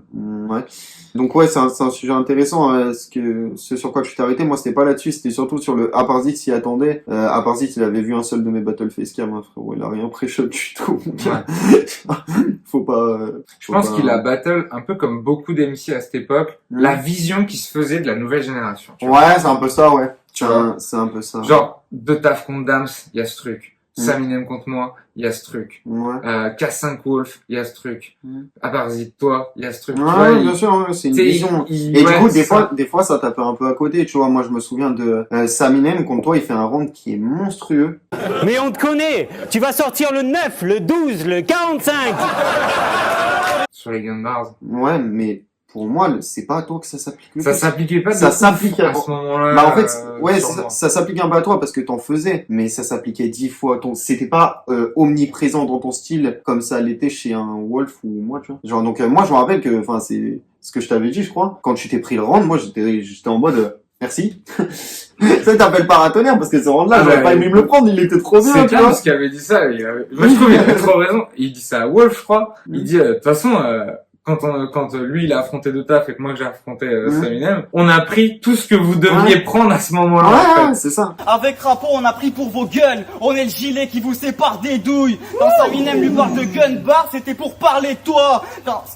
Donc ouais, c'est un sujet intéressant. Ce sur quoi tu t'es arrêté, moi c'était pas là-dessus, c'était surtout sur le Aparzit s'y attendait. Aparzit, il avait vu un seul de mes battle facecam, hein, frérot, il a rien pré-shot du tout. Ouais. Faut pas. Je pense qu'il a battle un peu comme beaucoup d'MC à cette époque, la vision qui se faisait de la nouvelle génération. Ouais, c'est un peu ça, ouais. C'est un peu ça. Genre, De Taf contre Dams, il y a ce truc. Saminem contre moi, il y a ce truc. Ouais. K5 Wolf, il y a ce truc. Aparzit, toi, il y a ce truc. Ouais, tu vois, bien sûr, c'est une vision. Et du coup, des fois, ça tape un peu à côté, tu vois. Moi, je me souviens de Saminem contre toi, il fait un round qui est monstrueux. Mais on te connaît. Tu vas sortir le 9, le 12, le 45. Sur les gun bars. Ouais, mais pour moi, c'est pas à toi que ça s'applique. Ça s'appliquait pas ça s'applique à ce moment-là. Bah en fait, ouais, ça s'applique un peu à toi parce que t'en faisais, mais ça s'appliquait 10 fois. C'était pas omniprésent dans ton style comme ça l'était chez un Wolf ou moi, tu vois. Genre donc moi je me rappelle que, enfin c'est ce que je t'avais dit, je crois. Quand tu t'es pris le round, moi j'étais en mode merci. Ça t'appelle paratonnerre parce que ce round-là, j'aurais pas aimé me le prendre, il était trop bien, tu vois. C'est parce qu'il avait dit ça. Moi je trouve qu'il avait trop raison. Il dit ça à Wolf, je crois. Il dit de toute façon. Quand lui il a affronté De Taf et que moi j'ai affronté Saminem, on a pris tout ce que vous deviez prendre à ce moment-là. Ouais, en fait. C'est ça. Avec Rapo, on a pris pour vos guns. On est le gilet qui vous sépare des douilles. Quand Saminem lui parle de gun bar, c'était pour parler de toi.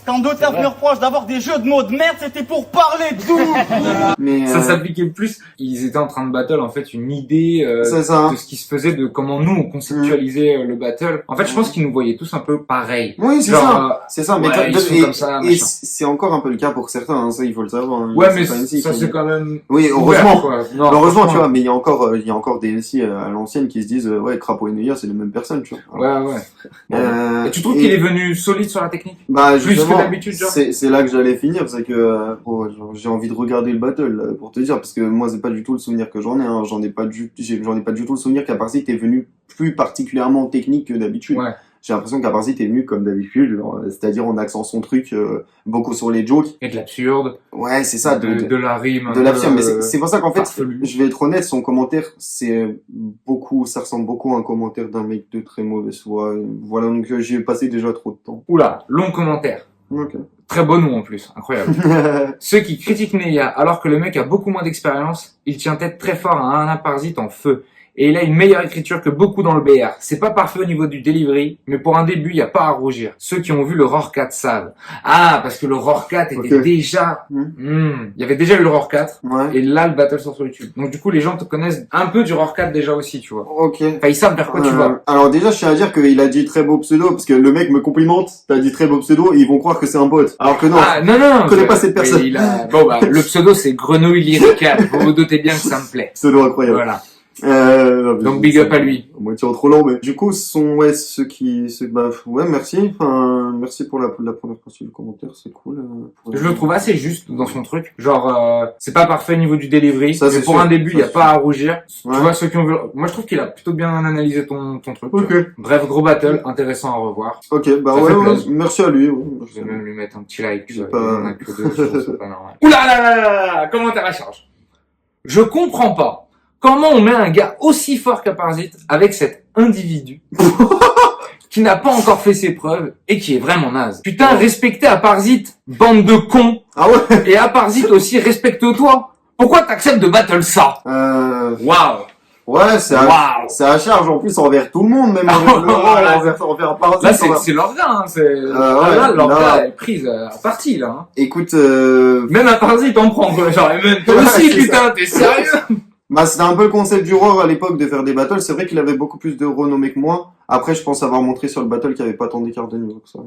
Quand De Taf me reproche d'avoir des jeux de mots de merde, c'était pour parler de tout. Mais ça s'appliquait plus. Ils étaient en train de battle en fait une idée de ce qui se faisait, de comment nous on conceptualisait le battle. En fait, je pense qu'ils nous voyaient tous un peu pareil. Oui, c'est ça. C'est ça. Mais comme ça, et c'est encore un peu le cas pour certains, hein, ça il faut le savoir. Hein. Ouais, mais ça c'est quand même. Oui, heureusement. Ouvert, non, heureusement, tu vois, mais il y a encore des MC à l'ancienne qui se disent, ouais, Crapo et Neuillat, c'est les mêmes personnes, tu vois. Alors, ouais. Et tu trouves qu'il est venu solide sur la technique? Bah, plus que d'habitude, genre. C'est là que j'allais finir, c'est que j'ai envie de regarder le battle là, pour te dire, parce que moi c'est pas du tout le souvenir que j'en ai. Hein. J'en ai pas du tout le souvenir qu'Aparsit est venu plus particulièrement technique que d'habitude. Ouais. J'ai l'impression qu'Aparsit est venu comme d'habitude, c'est-à-dire en accent son truc, beaucoup sur les jokes. Et de l'absurde. Ouais, c'est ça. De la rime. De l'absurde, mais c'est pour ça qu'en fait, je vais être honnête, son commentaire, ça ressemble beaucoup à un commentaire d'un mec de très mauvaise foi. Voilà, donc j'y ai passé déjà trop de temps. Oula, long commentaire. Ok. Très beau nom en plus, incroyable. Ceux qui critiquent Neuillat, alors que le mec a beaucoup moins d'expérience, il tient tête très fort à un Aparsit en feu. Et il a une meilleure écriture que beaucoup dans le BR. C'est pas parfait au niveau du delivery, mais pour un début, il y a pas à rougir. Ceux qui ont vu le Roar 4 savent. Ah, parce que le Roar 4 était déjà... Il y avait déjà eu le Roar 4, et là, le battle sort sur YouTube. Donc du coup, les gens te connaissent un peu du Roar 4 déjà aussi, tu vois. Ok. Enfin, ils savent vers quoi tu vas. Alors déjà, je tiens à dire qu'il a dit très beau pseudo, parce que le mec me complimente, t'as dit très beau pseudo, et ils vont croire que c'est un bot. Alors que non. Ah, non. Je connais pas cette personne. Bon, bah, le pseudo, c'est Grenouille Lyrical. Vous vous doutez bien que ça me plaît. Pseudo incroyable. Voilà. Donc big up à lui. Moitié trop lent, mais du coup, merci. Enfin, merci pour la première partie du commentaire, c'est cool. Je le trouve assez juste dans son truc. Genre, c'est pas parfait au niveau du delivery, ça, mais pour un début, il y a pas à rougir. Ouais. Tu vois, ceux qui ont vu, moi je trouve qu'il a plutôt bien analysé ton truc. Okay. Bref, gros battle, intéressant à revoir. Ok, bah merci à lui. Je vais même lui mettre un petit like. On a que deux, c'est pas normal. Oula là là là là, commentaire à charge. Je comprends pas comment on met un gars aussi fort qu'Aparsit avec cet individu qui n'a pas encore fait ses preuves et qui est vraiment naze. Putain, respectez Aparsit, bande de cons. Ah ouais. Et Aparsit aussi, respecte-toi. Pourquoi t'acceptes de battle ça? Waouh. Ouais, c'est à charge en plus envers tout le monde, même envers Aparsit. Là, c'est leur gars, hein. Leur gars est prise à partie, là. Hein. Écoute, même Aparsit t'en prend, quoi. Genre, même toi aussi, putain, t'es sérieux? bah, c'était un peu le concept du Roar à l'époque de faire des battles. C'est vrai qu'il avait beaucoup plus de renommée que moi. Après, je pense avoir montré sur le battle qu'il n'y avait pas tant d'écart de niveau que ça.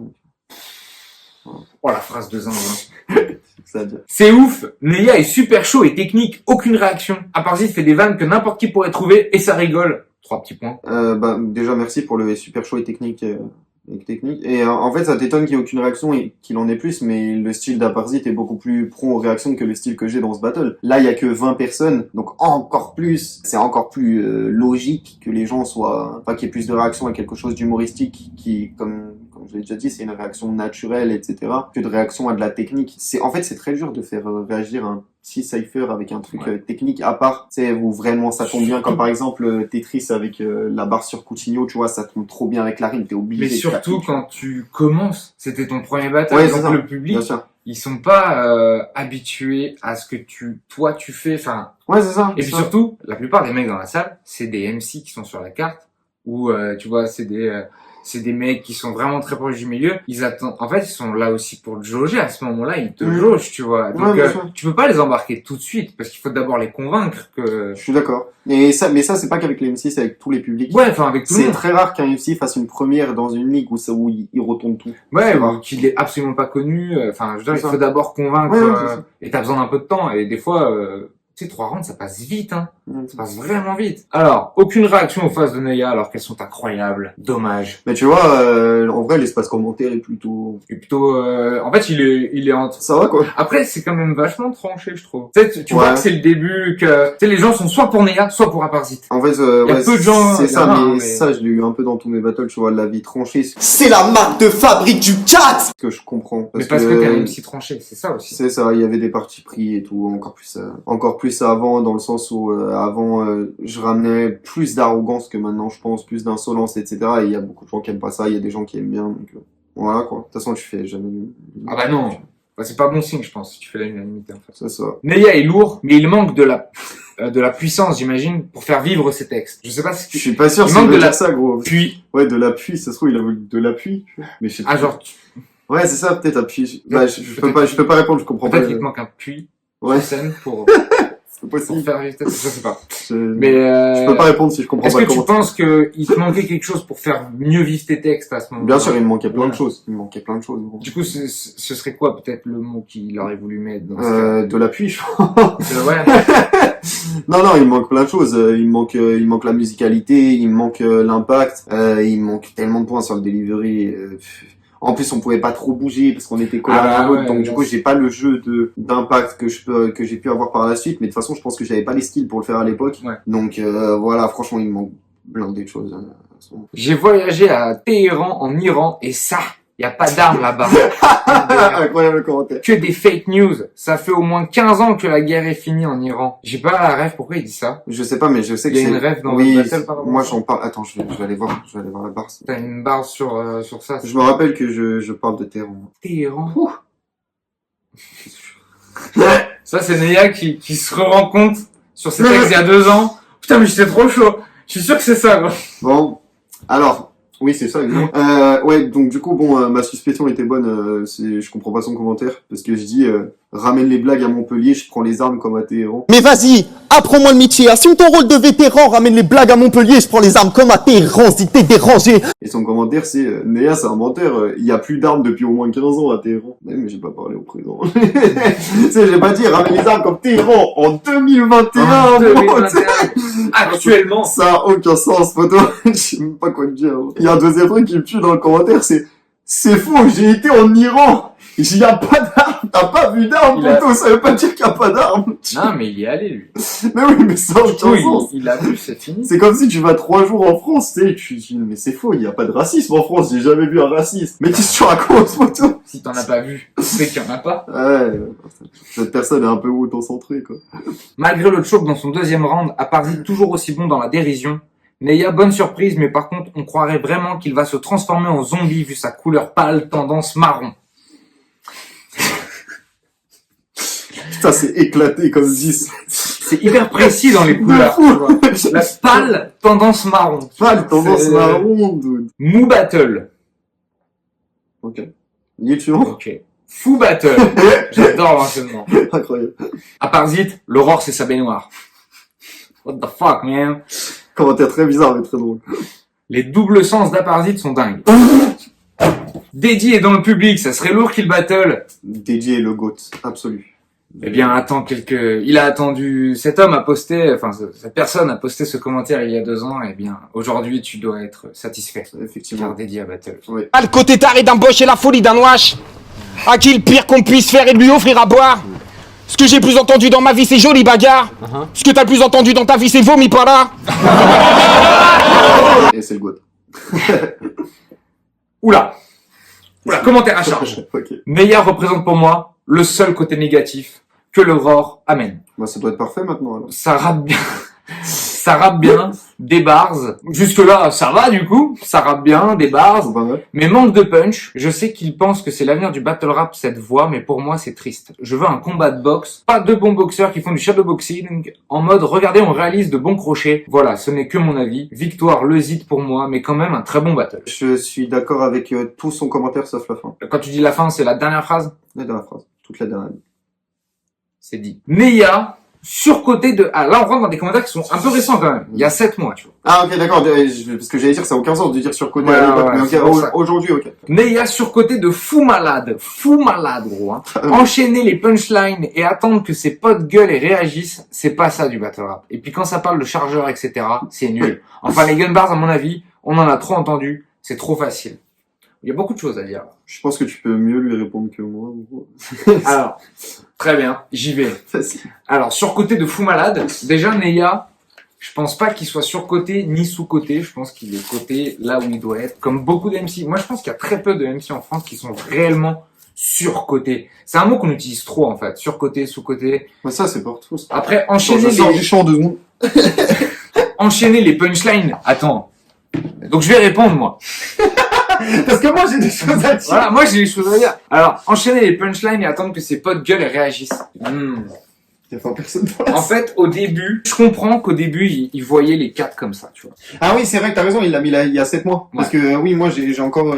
Oh, la phrase de zinzin. C'est ouf, Neya est super chaud et technique, aucune réaction. Aparsit fait des vannes que n'importe qui pourrait trouver et ça rigole. 3 petits points. Bah, déjà, merci pour le super chaud et technique. Et en fait, ça t'étonne qu'il n'y ait aucune réaction et qu'il en ait plus, mais le style d'Aparsit est beaucoup plus prompt aux réactions que le style que j'ai dans ce battle. Là, il y a que 20 personnes, donc encore plus, c'est encore plus logique que les gens soient, enfin, qu'il y ait plus de réactions à quelque chose d'humoristique qui, comme je l'ai déjà dit, c'est une réaction naturelle, etc., que de réaction à de la technique. En fait, c'est très dur de faire réagir un petit cypher avec un truc technique à part, tu sais, où vraiment ça tombe bien, comme par exemple Tetris avec la barre sur Coutinho, tu vois, ça tombe trop bien avec la rime, t'es obligé. Mais surtout quand tu commences, c'était ton premier battle, ouais, donc le public, ils sont pas habitués à ce que toi tu ffais, enfin. Ouais, c'est ça. Et puis surtout, la plupart des mecs dans la salle, c'est des MC qui sont sur la carte, ou tu vois, c'est des mecs qui sont vraiment très proches du milieu. Ils attendent. En fait, ils sont là aussi pour te jauger. À ce moment-là, ils te jaugent, tu vois. Donc, tu peux pas les embarquer tout de suite parce qu'il faut d'abord les convaincre que. Je suis d'accord. Mais ça, c'est pas qu'avec les MC, c'est avec tous les publics. Ouais, enfin avec tout le monde. C'est très rare qu'un MC fasse une première dans une ligue où il retourne tout. Ouais, ou qu'il est absolument pas connu. Enfin, je veux dire, il faut d'abord convaincre. Et t'as besoin d'un peu de temps. Et des fois. Tu sais, 3 rounds, ça passe vite, hein. Ça passe vraiment vite. Alors, aucune réaction aux phases de Neya, alors qu'elles sont incroyables. Dommage. Mais tu vois, en vrai, l'espace commentaire est plutôt... en fait, il est entre... Ça va, quoi. Après, c'est quand même vachement tranché, je trouve. Tu vois que c'est le début, que, tu sais, les gens sont soit pour Neya, soit pour Aparsit. En fait, il y a peu de gens... C'est ça, mais ça, je l'ai eu un peu dans tous mes battles, tu vois, la vie tranchée. C'est la marque de fabrique du cat! Ce que je comprends. Parce que t'es un MC tranché, c'est ça aussi. C'est ça, il y avait des parties pris et tout, encore plus avant, dans le sens où avant je ramenais plus d'arrogance que maintenant, je pense, plus d'insolence, etc. Et il y a beaucoup de gens qui aiment pas ça, il y a des gens qui aiment bien, donc voilà quoi. De toute façon, tu fais jamais... Ah bah non, c'est pas bon signe, je pense, si tu fais l'unanimité en fait. C'est ça. Neya est lourd, mais il manque de la puissance, j'imagine, pour faire vivre ses textes. Je sais pas si je suis pas sûr il si manque de ça, gros. Puis. Ouais, de l'appui, ça se trouve, il a voulu de l'appui. Mais je sais pas. Ah, genre, ouais, c'est ça, peut-être appui. Bah, je peux pas répondre, je comprends pas. Peut-être qu'il te manque un puits. Ouais. Scène pour... C'est possible. Pour faire vivre, je sais pas. Mais je peux pas répondre si je comprends pas. Est-ce que tu penses qu'il te manquait quelque chose pour faire mieux vivre tes textes à ce moment-là? Bien sûr, il me manquait plein de choses. Bon. Du coup, ce serait quoi peut-être le mot qu'il aurait voulu mettre dans de l'appui, je crois. Ouais. Non, il me manque plein de choses. Il me manque la musicalité, il me manque l'impact, il me manque tellement de points sur le delivery. En plus, on pouvait pas trop bouger parce qu'on était collés à l'autre, donc du coup, j'ai pas le jeu d'impact que j'ai pu avoir par la suite. Mais de toute façon, je pense que j'avais pas les skills pour le faire à l'époque. Ouais. Donc voilà, franchement, il me manque blindé de choses. J'ai voyagé à Téhéran, en Iran, et ça, y a pas d'armes là-bas. Incroyable commentaire. Que des fake news. Ça fait au moins 15 ans que la guerre est finie en Iran. J'ai pas la rêve, pourquoi il dit ça? Je sais pas, mais je sais que il y a une rêve dans le battle par rapport. Moi, j'en parle. Attends, je vais aller voir la barre. T'as une barre sur ça. Je me rappelle que je parle de Téhéran. Téhéran. Ça, c'est Neya qui se rend compte sur ses textes il y a 2 ans. Putain, mais j'étais trop chaud. Je suis sûr que c'est ça, quoi. Bon. Alors. Oui, c'est ça, exactement. Ouais, donc du coup, bon, ma suspicion était bonne, je comprends pas son commentaire, parce que je dis, ramène les blagues à Montpellier, je prends les armes comme à Téhéran. Mais vas-y, apprends-moi le métier, assume ton rôle de vétéran, ramène les blagues à Montpellier, je prends les armes comme à Téhéran, si t'es dérangé. Et son commentaire, c'est, Neya, c'est un menteur, il y a plus d'armes depuis au moins 15 ans à Téhéran. Mais j'ai pas parlé au présent. Tu sais, j'ai pas dit, ramène les armes comme Téhéran en 2021, Actuellement. Ça a aucun sens, photo. Je sais même pas quoi te dire. Il y a un deuxième truc qui me tue dans le commentaire, c'est faux, j'ai été en Iran. Il y a pas d'armes, t'as pas vu d'armes, poto, ça veut pas dire qu'il y a pas d'armes. Non, mais il y est allé, lui. Mais oui, mais ça, Du coup, il a vu, c'est fini. c'est comme si tu vas 3 jours en France, tu sais, tu dis, mais c'est faux, il y a pas de racisme en France, j'ai jamais vu un raciste. Mais qu'est-ce que tu racontes, poto? Si t'en as pas vu, c'est qu'il y en a pas. Ouais, cette personne est un peu auto-centrée, quoi. Malgré le choc dans son deuxième round, Aparzit toujours aussi bon dans la dérision. Neya, bonne surprise, mais par contre, on croirait vraiment qu'il va se transformer en zombie vu sa couleur pâle, tendance marron. Putain, c'est éclaté comme 10. C'est hyper précis dans les couleurs. Tu vois. La pâle, tendance marron. Pâle, tendance C'est- marron, dude. Mou Battle. Ok. Lié suivant. Ok. Fou Battle. J'adore l'enchaînement. Incroyable. Aparzit, l'aurore c'est sa baignoire. What the fuck, man? Commentaire très bizarre, mais très drôle. Les doubles sens d'Aparzit sont dingues. Dédié est dans le public, ça serait lourd qu'il battle. Dédié est le GOAT, absolu. Eh bien, attends il a attendu, cet homme a posté, enfin, cette personne a posté ce commentaire il y a 2 ans, eh bien, aujourd'hui, tu dois être satisfait. Effectivement. Car dédié à battle. Ah, le côté taré d'un boche et la folie d'un wash. À qui le pire qu'on puisse faire est de lui offrir à boire. Ce que j'ai plus entendu dans ma vie, c'est jolie bagarre. Ce que t'as le plus entendu dans ta vie, c'est vomi par là. Et c'est le GOAT. Oula, commentaire à charge. Ok. Neya représente pour moi le seul côté négatif que l'aurore amène. Bah, ça doit être parfait maintenant, alors. Ça rappe bien, des bars. Jusque-là, ça va du coup, ça rappe bien, des bars. Pas mal. Mais manque de punch, je sais qu'il pense que c'est l'avenir du battle rap cette voix, mais pour moi c'est triste. Je veux un combat de boxe, pas de bons boxeurs qui font du shadowboxing, en mode regardez on réalise de bons crochets. Voilà, ce n'est que mon avis. Victoire le zit pour moi, mais quand même un très bon battle. Je suis d'accord avec tout son commentaire sauf la fin. Quand tu dis la fin, c'est la dernière phrase? La dernière phrase. Toute la dernière. C'est dit. Neya, surcoté de... Ah, là on rentre dans des commentaires qui sont un peu récents quand même. Il y a 7 mois, tu vois. Ah, ok, d'accord. Parce que j'allais dire, ça n'a aucun sens de dire surcoté Ouais, à l'époque. ouais, Mais c'est ok, pour ça. aujourd'hui, ok. Neya surcoté de fou malade, gros. Hein. Enchaîner les punchlines et attendre que ses potes gueulent et réagissent, c'est pas ça du battle rap. Et puis quand ça parle de chargeurs, etc., c'est nul. Enfin, les gun bars, à mon avis, on en a trop entendu, c'est trop facile. Il y a beaucoup de choses à dire. Je pense que tu peux mieux lui répondre que moi. Alors, très bien, j'y vais. Facile. Alors, surcoté de fou malade, déjà Neya, je pense pas qu'il soit surcoté ni sous-coté, je pense qu'il est coté là où il doit être, comme beaucoup de MC. Moi, je pense qu'il y a très peu de MC en France qui sont réellement surcotés. C'est un mot qu'on utilise trop, en fait. Surcoté, sous-coté. Mais ça, c'est pour tous. Après, Je sors du champ 2 secondes. enchaîner les punchlines. Attends. Donc, je vais répondre, moi. Parce que moi, j'ai des choses à dire. Voilà, moi, j'ai des choses à dire. Alors, enchaîner les punchlines et attendre que ses potes gueulent et réagissent. Il y a pas personne En fait, au début, je comprends qu'au début, il voyait les 4 comme ça, tu vois. Ah oui, c'est vrai que t'as raison, il l'a mis là, il y a 7 mois. Parce que oui, moi j'étais encore dans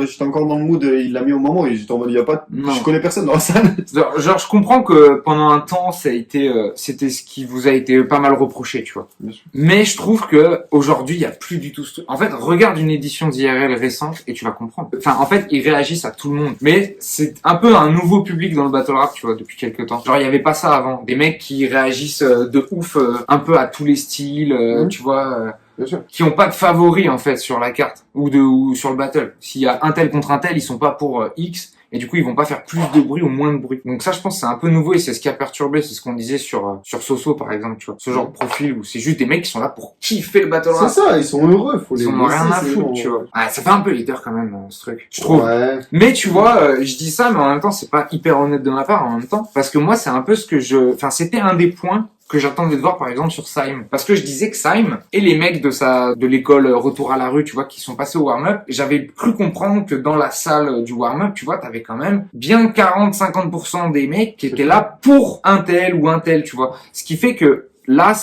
le mood, il l'a mis au moment et j'étais en mode, il y a pas, Non. je connais personne dans la salle. Genre, je comprends que pendant un temps, ça a été, c'était ce qui vous a été pas mal reproché, tu vois. Bien sûr. Mais je trouve que aujourd'hui, il y a plus du tout ce truc. En fait, regarde une édition d'IRL récente et tu vas comprendre. Enfin, en fait, ils réagissent à tout le monde. Mais c'est un peu un nouveau public dans le battle rap, tu vois, depuis quelques temps. Genre, il y avait pas ça avant. Des mecs qui réagissent de ouf, un peu à tous les styles, tu vois. Bien sûr. Qui ont pas de favoris en fait sur la carte ou sur le battle. S'il y a un tel contre un tel, ils sont pas pour X et du coup ils vont pas faire plus de bruit ou moins de bruit. Donc ça je pense que c'est un peu nouveau et c'est ce qui a perturbé, c'est ce qu'on disait sur Soso par exemple, tu vois. Ce genre de profil où c'est juste des mecs qui sont là pour kiffer le battle rap. C'est ça, ils sont heureux, faut les Ils en ont rien à laisser, foutre, c'est tu bon. vois. Ah, ça fait un peu leader quand même ce truc, je trouve. Ouais. Mais tu vois, je dis ça mais en même temps c'est pas hyper honnête de ma part en même temps parce que moi c'est un peu ce que enfin c'était un des points que j'attendais de voir par exemple sur Saïm. Parce que je disais que Saïm et les mecs de l'école Retour à la rue, tu vois, qui sont passés au warm-up, j'avais cru comprendre que dans la salle du warm-up, tu vois, t'avais quand même bien 40-50% des mecs qui étaient là pour un tel ou un tel, tu vois. Ce qui fait que là,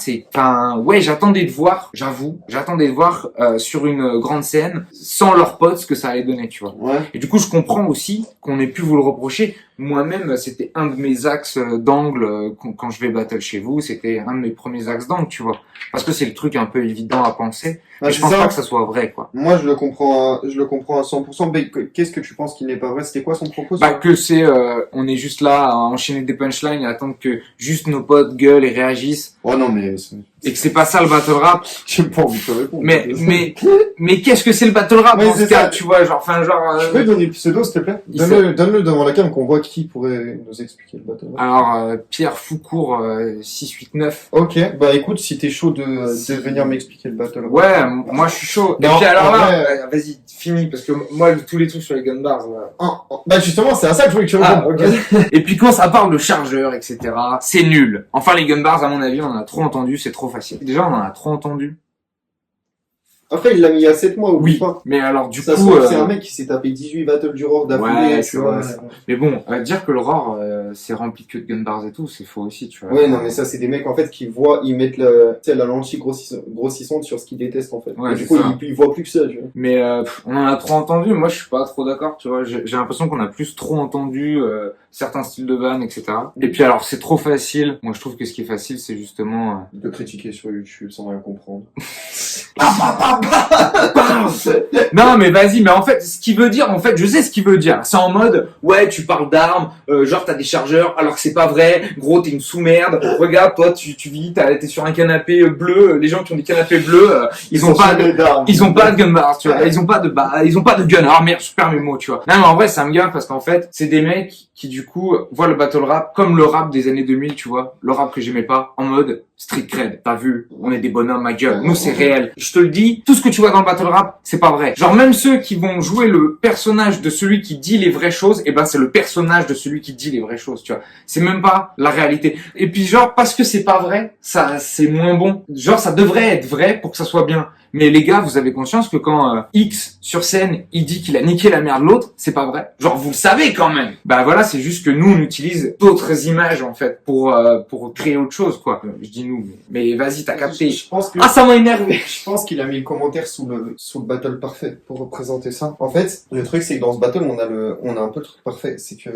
ouais, j'attendais de voir, j'avoue, sur une grande scène, sans leurs potes, ce que ça allait donner, tu vois. Ouais. Et du coup, je comprends aussi qu'on ait pu vous le reprocher. Moi-même, c'était un de mes axes d'angle quand je vais battle chez vous. C'était un de mes premiers axes d'angle, tu vois. Parce que c'est le truc un peu évident à penser. Ouais, Mais je pense pas que ça soit vrai, quoi. Moi, je le comprends à 100%. Mais qu'est-ce que tu penses qui n'est pas vrai? C'était quoi son propos? Bah, que on est juste là à enchaîner des punchlines et attendre que juste nos potes gueulent et réagissent. Oh non, mais et que c'est pas ça le battle rap, J'ai pas envie de te répondre. mais qu'est-ce que c'est le battle rap Ouais, dans ce c'est cas, ça. tu vois, genre, enfin, genre, Tu peux donner le pseudo, s'il te plaît? Il Donne-le devant la cam qu'on voit qui pourrait nous expliquer le battle rap. alors, Pierre Foucourt, 689. Ok, bah écoute, si t'es chaud de venir m'expliquer le battle rap. Ouais, moi je suis chaud. Et Non, puis alors en là, vrai- vas-y, fini, parce que moi, tous les trucs sur les gun bars, Bah justement, c'est à ça que je voulais que tu répondes. Et puis quand ça parle de chargeur, etc., c'est nul. Enfin, les gun bars, à mon avis, on en a trop entendu, c'est trop facile. Déjà, on en a trop entendu. Après, il l'a mis à 7 mois, oublie pas. Mais alors, du Ça se coup, trouve, c'est un mec qui s'est tapé 18 battles du roar d'affilée, ouais, tu c'est vois. vrai, c'est mais bon, dire que le roar, c'est rempli que de gun bars et tout, c'est faux aussi, tu vois. Ouais, non, mais ça, c'est des mecs, en fait, qui voient, ils mettent tu sais, la lentille grossissante sur ce qu'ils détestent, en fait. Ouais, et du c'est coup, ça. ils voient plus que ça, tu vois. Mais on en a trop entendu. Moi, je suis pas trop d'accord. Tu vois, j'ai l'impression qu'on a plus trop entendu certains styles de vannes, etc. Et puis alors, c'est trop facile. Moi, je trouve que ce qui est facile, c'est justement. De critiquer sur YouTube sans rien comprendre. Non, mais vas-y. Mais en fait, ce qu'il veut dire, en fait, je sais ce qu'il veut dire. C'est en mode, ouais, tu parles d'armes, genre t'as des chargeurs, alors que c'est pas vrai. Gros, t'es une sous-merde. Regarde, toi, tu vis, t'es sur un canapé bleu. Les gens qui ont des canapés bleus, ils ont pas de gun bars, tu vois. Ils ont pas de gun. Alors merde, je perds mes mots, tu vois. Non, mais en vrai, ça me gave parce qu'en fait, c'est des mecs qui, du coup, voient le battle rap comme le rap des années 2000, tu vois. Le rap que j'aimais pas, en mode street cred. T'as vu? On est des bonhommes, ma gueule. Nous, c'est réel. Je te le dis, tout ce que tu vois dans le battle rap, c'est pas vrai. Genre, même ceux qui vont jouer le personnage de celui qui dit les vraies choses, eh ben, c'est le personnage de celui qui dit les vraies choses, tu vois. C'est même pas la réalité. Et puis, genre, parce que c'est pas vrai, ça, c'est moins bon. Genre, ça devrait être vrai pour que ça soit bien. Mais les gars, vous avez conscience que quand X sur scène, il dit qu'il a niqué la mère de l'autre, c'est pas vrai. Genre vous le savez quand même. Bah voilà, c'est juste que nous on utilise d'autres images en fait pour créer autre chose quoi. Je dis nous, mais vas-y, t'as capté. Je pense que... Ah ça m'a énervé. Je pense qu'il a mis le commentaire sous le battle parfait pour représenter ça. En fait, le truc c'est que dans ce battle on a un peu le truc parfait, c'est que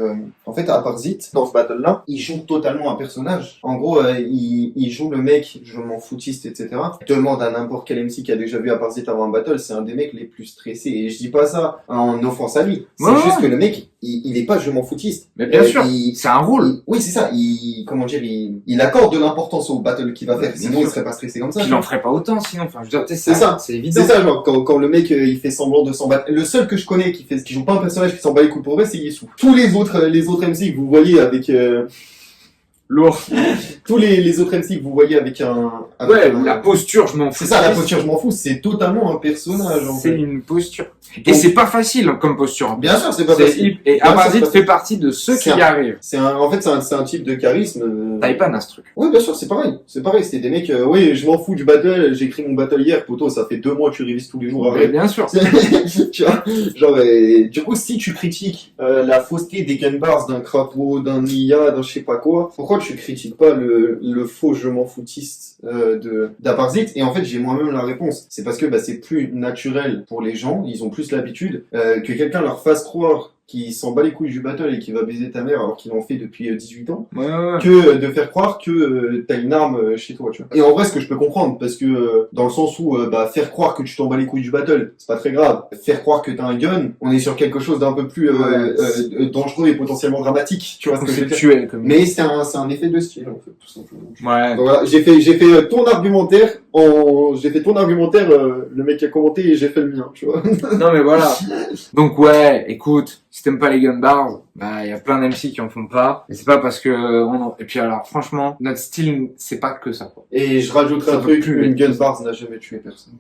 en fait à part Zit, dans ce battle là, il joue totalement un personnage. En gros, il joue le mec, je m'en foutiste, etc. Demande à n'importe quel MC qui a déjà vu à part Zit avant un battle, c'est un des mecs les plus stressés. Et je dis pas ça en offense à lui. C'est juste que le mec, il est pas je m'en foutiste. Mais bien sûr, c'est un rôle. Oui, c'est ça. Comment dire, il accorde de l'importance au battle qu'il va faire. Sinon, il serait pas stressé comme ça. Il en ferait pas autant sinon. Enfin, je veux dire, c'est ça. C'est évident. C'est ça, genre, quand le mec, il fait semblant de s'en battre. Le seul que je connais qui joue pas un personnage qui s'en bat les couilles pour vrai, c'est Yessou. Tous les autres MC que vous voyez avec, lourd. Tous les autres MC que vous voyez avec la posture, je m'en fous. C'est ça, la posture, je m'en fous. C'est totalement un personnage, en fait. C'est une posture. Et c'est pas facile comme posture. Bien sûr, c'est pas facile. Et Abazit fait partie de ceux qui y arrivent. En fait, c'est un type de charisme. Taipan a ce truc. Oui, bien sûr, c'est pareil. C'est pareil, c'était des mecs, oui, je m'en fous du battle, j'ai écrit mon battle hier, poto, ça fait 2 mois que tu révises tous les jours. Mais bien sûr. Tu vois, genre, du coup, si tu critiques la fausseté des gun bars d'un crapaud, d'un IA, d'un je sais pas quoi, pourquoi tu critiques pas le faux je m'en foutiste d'Abarzit? Et en fait, j'ai moi-même la réponse. C'est parce que c'est plus naturel pour les gens, ils ont plus l'habitude que quelqu'un leur fasse croire qui s'en bat les couilles du battle et qui va baiser ta mère alors qu'il en fait depuis 18 ans, que de faire croire que t'as une arme chez toi, tu vois. Et en vrai, ce que je peux comprendre, parce que dans le sens où faire croire que tu t'en bats les couilles du battle, c'est pas très grave. Faire croire que t'as un gun, on est sur quelque chose d'un peu plus dangereux et potentiellement dramatique, tu vois ce que je veux dire. Mais c'est un effet de style, en fait, tout simplement. Ouais. Donc voilà, j'ai fait ton argumentaire le mec a commenté et j'ai fait le mien, tu vois. Non mais voilà. Donc ouais, écoute, si t'aimes pas les gun bars, y a plein d'MC qui en font pas. Et c'est pas parce que et puis alors franchement, notre style c'est pas que ça quoi. Et je rajouterai un truc, une gun bars n'a jamais tué personne.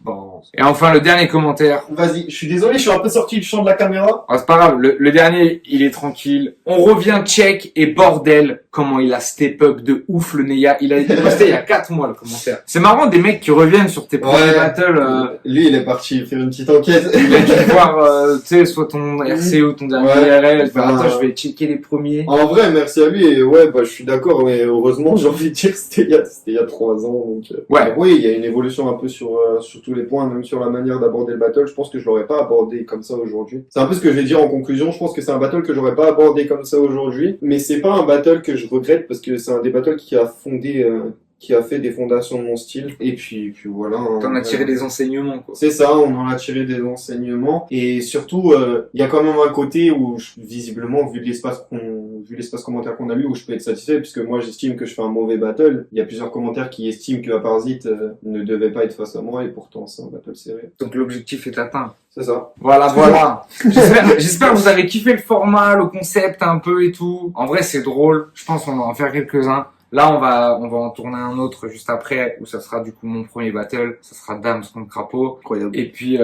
Bon. Et enfin le dernier commentaire. Vas-y, je suis désolé, je suis un peu sorti du champ de la caméra. C'est pas grave, le dernier, il est tranquille. On revient check et bordel, comment il a step up de ouf le Neya. Il a été posté il y a 4 mois le commentaire. C'est marrant des mecs qui reviennent sur tes premiers battles. Lui, il est parti faire une petite enquête. Il a dû voir, tu sais, soit ton RC ou ton dernier IRL. Attends, je vais checker les premiers. En vrai, merci à lui. Et je suis d'accord, mais heureusement, j'ai envie de dire que c'était il y a 3 ans. Donc, oui, il y a une évolution un peu sur tous les points, même sur la manière d'aborder le battle. Je pense que je l'aurais pas abordé comme ça aujourd'hui. C'est un peu ce que je vais dire en conclusion. Je pense que c'est un battle que j'aurais pas abordé comme ça aujourd'hui. Mais c'est pas un battle que je regrette parce que c'est un des battles qui a qui a fait des fondations de mon style. Et puis voilà. T'en as tiré des enseignements, quoi. C'est ça, on en a tiré des enseignements. Et surtout, il y a quand même un côté où, visiblement, vu l'espace commentaire qu'on a lu, où je peux être satisfait, puisque moi, j'estime que je fais un mauvais battle. Il y a plusieurs commentaires qui estiment que Parasite ne devait pas être face à moi, et pourtant, c'est un battle serré. Donc l'objectif est atteint. C'est ça. Voilà. J'espère que vous avez kiffé le format, le concept un peu et tout. En vrai, c'est drôle. Je pense qu'on va en faire quelques-uns. Là, on va en tourner un autre juste après, où ça sera du coup mon premier battle. Ça sera Dams contre Crapaud. Incroyable. Et puis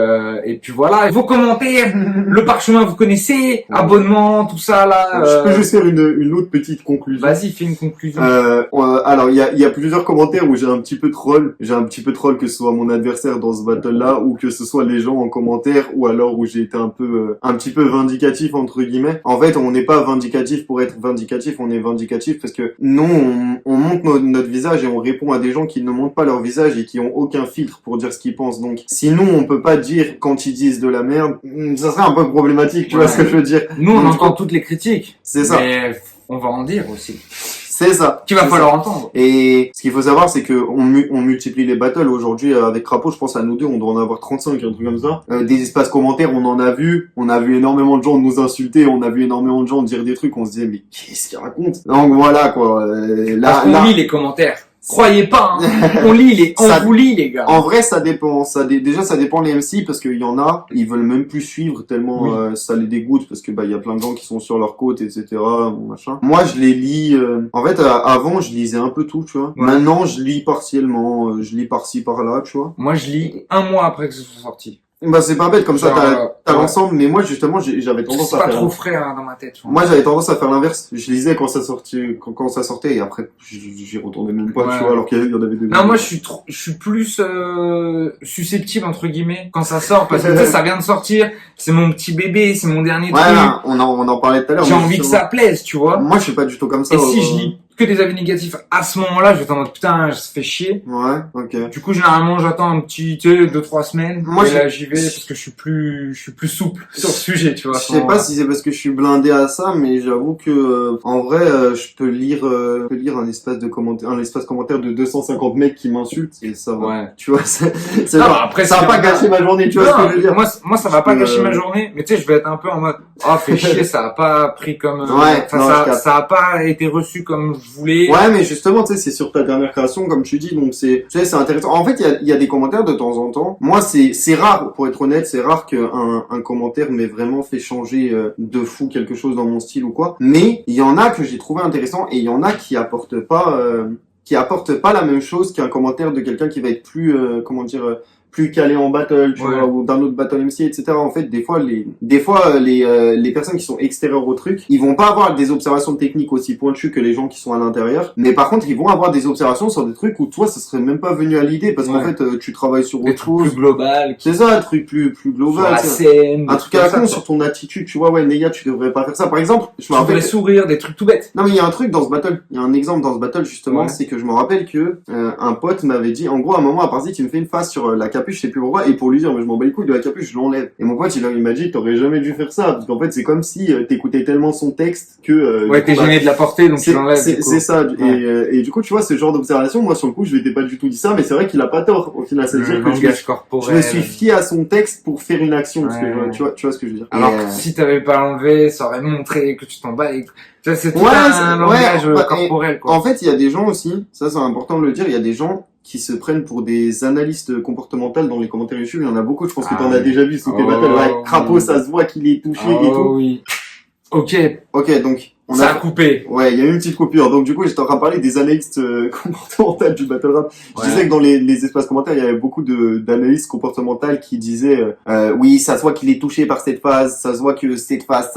voilà. Vos commentaires, le parchemin, vous connaissez, abonnement, tout ça, là. Je peux juste faire une autre petite conclusion. Vas-y, fais une conclusion. Alors, il y a plusieurs commentaires où j'ai un petit peu troll. J'ai un petit peu troll que ce soit mon adversaire dans ce battle-là, ou que ce soit les gens en commentaire, ou alors où j'ai été un petit peu vindicatif, entre guillemets. En fait, on n'est pas vindicatif pour être vindicatif, on est vindicatif parce que nous, on montre notre visage et on répond à des gens qui ne montrent pas leur visage et qui ont aucun filtre pour dire ce qu'ils pensent. Donc, si nous, on peut pas dire quand ils disent de la merde, ça serait un peu problématique, tu vois ce que je veux dire. Nous, on entend toutes les critiques. C'est ça. Mais on va en dire aussi. C'est ça. Qu'il va falloir entendre. Et ce qu'il faut savoir, c'est que on multiplie les battles. Aujourd'hui, avec Crapaud, je pense à nous deux, on doit en avoir 35, un truc comme ça. Des espaces commentaires, on en a vu. On a vu énormément de gens nous insulter. On a vu énormément de gens dire des trucs. On se disait, mais qu'est-ce qu'il raconte? Donc voilà, quoi. Parce qu'on lit les commentaires. Croyez pas, hein. On vous lit, les gars. En vrai, ça dépend. Déjà, ça dépend les MC parce qu'il y en a, ils veulent même plus suivre tellement ça les dégoûte parce que il y a plein de gens qui sont sur leur côte, etc. Machin. Moi, je les lis. En fait, avant, je lisais un peu tout, tu vois. Ouais. Maintenant, je lis partiellement. Je lis par-ci, par-là, tu vois. Moi, je lis un mois après que ce soit sorti. Bah c'est pas bête comme ça t'as l'ensemble, mais moi justement j'avais tendance à faire. C'est pas trop frais hein, dans ma tête. Moi j'avais tendance à faire l'inverse. Je lisais quand ça sortait et après j'y retournais même pas, tu vois, alors qu'il y en avait deux. Non moi je suis plus susceptible entre guillemets quand ça sort parce que tu sais ça vient de sortir, c'est mon petit bébé, c'est mon dernier truc. Là, on en parlait tout à l'heure. J'ai envie que ça plaise, tu vois. Moi je suis pas du tout comme ça. Et si je lis que des avis négatifs à ce moment-là, je vais être en mode putain, ça fait chier. Ouais, ok. Du coup, généralement, j'attends un petit, tu sais, 2-3 semaines. Moi, et là, j'y vais parce que je suis plus souple sur le sujet, tu vois. Je sais pas si c'est parce que je suis blindé à ça, mais j'avoue que, en vrai, je peux lire un espace commentaire de 250 mecs qui m'insultent et ça va. Ouais. Tu vois, c'est après, ça va pas gâcher ma journée, tu vois ce que je veux dire. Moi, ça va pas gâcher ma journée, mais tu sais, je vais être un peu en mode, oh, fait chier, ça a pas pris comme, ça a pas été reçu comme je voulais. Ouais, mais justement, tu sais, c'est sur ta dernière création, comme tu dis, donc tu sais, c'est intéressant. En fait, il y a des commentaires de temps en temps. Moi, c'est rare, pour être honnête, c'est rare qu'un commentaire m'ait vraiment fait changer de fou quelque chose dans mon style ou quoi. Mais il y en a que j'ai trouvé intéressant et il y en a qui apportent pas la même chose qu'un commentaire de quelqu'un qui va être plus, plus calé en battle, tu vois, ou d'un autre battle MC, etc. En fait, des fois, les personnes qui sont extérieures au truc, ils vont pas avoir des observations techniques aussi pointues que les gens qui sont à l'intérieur. Mais par contre, ils vont avoir des observations sur des trucs où toi, ça serait même pas venu à l'idée parce qu'en fait, tu travailles sur autre chose. Plus global. C'est ça, un truc plus global. Sur la scène. Un truc à la con sur ton attitude, tu vois, ouais, les gars, tu devrais pas faire ça. Par exemple, je me rappelle. Tu devrais sourire, des trucs tout bêtes. Non, mais il y a un truc dans ce battle. Il y a un exemple dans ce battle, justement, c'est que je me rappelle que, un pote m'avait dit, en gros, à un moment, à Parasite, il me fait une face sur la capuche, je sais plus pourquoi, et pour lui dire, mais je m'en bats les couilles de la capuche, je l'enlève. Et mon pote, il m'a dit, t'aurais jamais dû faire ça, parce qu'en fait, c'est comme si t'écoutais tellement son texte que... t'es gêné de la porter, donc tu l'enlèves. C'est ça. Et du coup, tu vois, ce genre d'observation, moi, sur le coup, je m'étais pas du tout dit ça, mais c'est vrai qu'il a pas tort, au final. C'est-à-dire que je me suis fié à son texte pour faire une action, parce que, tu vois ce que je veux dire. Alors que si t'avais pas enlevé, ça aurait montré que tu t'en bats les... C'est tout un langage corporel, quoi. En fait, il y a des gens aussi, ça c'est important de le dire, il y a des gens qui se prennent pour des analystes comportementales dans les commentaires YouTube. Il y en a beaucoup, je pense que t'en as déjà vu sous tes battles. Ouais, Crapaud, ça se voit qu'il est touché et tout. Oui. Ok, donc ça a coupé. Ouais, il y a eu une petite coupure. Donc du coup, j'étais en train de parler des analystes comportementales du battle rap. Je disais que dans les espaces commentaires, il y avait beaucoup d'analystes comportementales qui disaient oui, ça se voit qu'il est touché par cette phase, ça se voit que cette phase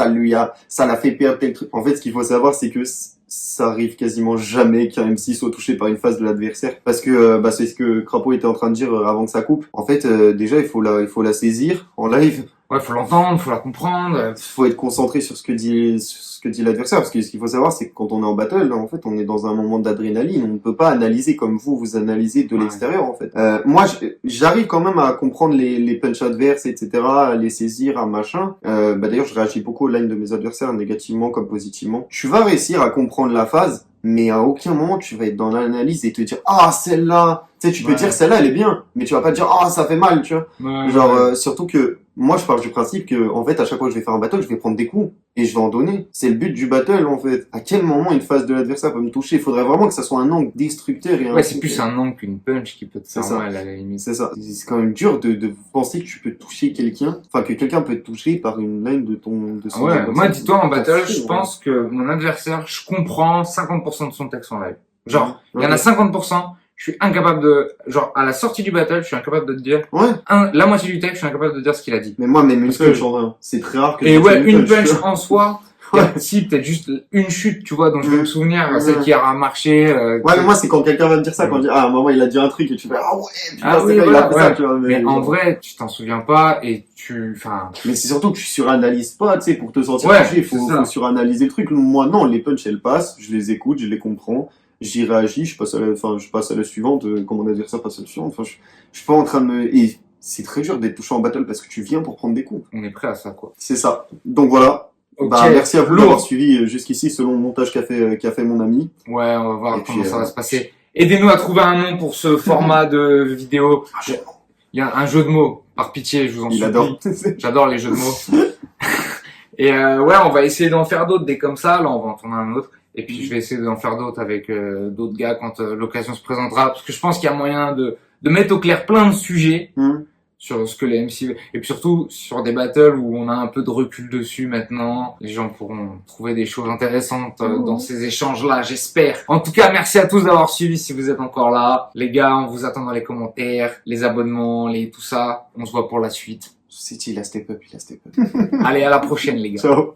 ça l'a fait perdre tel truc. En fait, ce qu'il faut savoir, c'est que ça arrive quasiment jamais qu'un MC soit touché par une phase de l'adversaire parce que c'est ce que Crapaud était en train de dire avant que ça coupe. En fait, déjà il faut la saisir en live. Ouais, faut l'entendre, faut la comprendre. Faut être concentré sur ce que dit l'adversaire parce que ce qu'il faut savoir c'est que quand on est en battle, en fait, on est dans un moment d'adrénaline, on ne peut pas analyser comme vous analysez de l'extérieur en fait. Moi j'arrive quand même à comprendre les punch adverses, etc., à les saisir, à machin. D'ailleurs, je réagis beaucoup aux lines de mes adversaires négativement comme positivement. Tu vas réussir à comprendre la phase. mais à aucun moment tu vas être dans l'analyse et te dire ah celle-là, tu sais, tu peux dire celle-là elle est bien, mais tu vas pas te dire ah ça fait mal, tu vois. Genre surtout que moi je pars du principe que en fait à chaque fois que je vais faire un battle, je vais prendre des coups et je vais en donner. C'est le but du battle en fait. À quel moment une phase de l'adversaire peut me toucher? Il faudrait vraiment que ça soit un angle destructeur et Ouais, c'est plus un angle qu'une punch qui peut te faire mal à la limite. C'est ça. C'est quand même dur de penser que tu peux toucher quelqu'un, enfin que quelqu'un peut te toucher par une line de son Ouais, adversaire. moi dis-toi en battle, je Ouais. pense que mon adversaire, je comprends 50% de son texte en live. Genre, il y en a Ok. 50%, je suis incapable de, genre, à la sortie du battle, je suis incapable de te dire, Ouais. la moitié du texte, je suis incapable de dire ce qu'il a dit. Mais moi, même une Parce que- punch en vrai, c'est très rare que Et je ouais, fasse une punch tu vois. en soi, si peut-être juste une chute, tu vois, dont je vais me souvenir, celle qui aura marché. Ouais, mais moi, c'est quand quelqu'un va me dire ça, quand on dit, ah, maman, il a dit un truc, et tu fais, ah ouais, putain, Ah c'est oui, vrai, il voilà, a fait ouais. ça, tu vois. Mais en genre- vrai, tu t'en souviens pas et enfin, Mais c'est surtout que tu suranalyses pas, tu sais, pour te sentir Ouais, touché, il c'est faut ça. suranalyser le truc. Moi, non, les punchs, elles passent, je les écoute, je les comprends, j'y réagis, je passe à la suivante, comme on a dit ça, passe à la suivante. Enfin, je suis pas en train de me, et c'est très dur d'être touché en battle parce que tu viens pour prendre des coups. on est prêt à ça, quoi. C'est ça. Donc voilà. Ok, Bah, merci à vous lourd. d'avoir suivi jusqu'ici selon le montage qu'a fait mon ami. Ouais, on va voir Et comment puis, ça va se passer. Aidez-nous à trouver un nom pour ce format de vidéo. Il y a un jeu de mots. Par pitié, je vous en Il supplie. adore. J'adore les jeux de mots. Et ouais, on va essayer d'en faire d'autres, des comme ça. Là, on va en tourner un autre. Et puis, je vais essayer d'en faire d'autres avec d'autres gars quand l'occasion se présentera. Parce que je pense qu'il y a moyen de mettre au clair plein de sujets sur ce que les MC... Et puis surtout, sur des battles où on a un peu de recul dessus maintenant. Les gens pourront trouver des choses intéressantes dans ces échanges-là, j'espère. En tout cas, merci à tous d'avoir suivi si vous êtes encore là. Les gars, on vous attend dans les commentaires, les abonnements, tout ça. On se voit pour la suite. C'est il a step up, il a step up. Allez, à la prochaine, les gars. Ciao.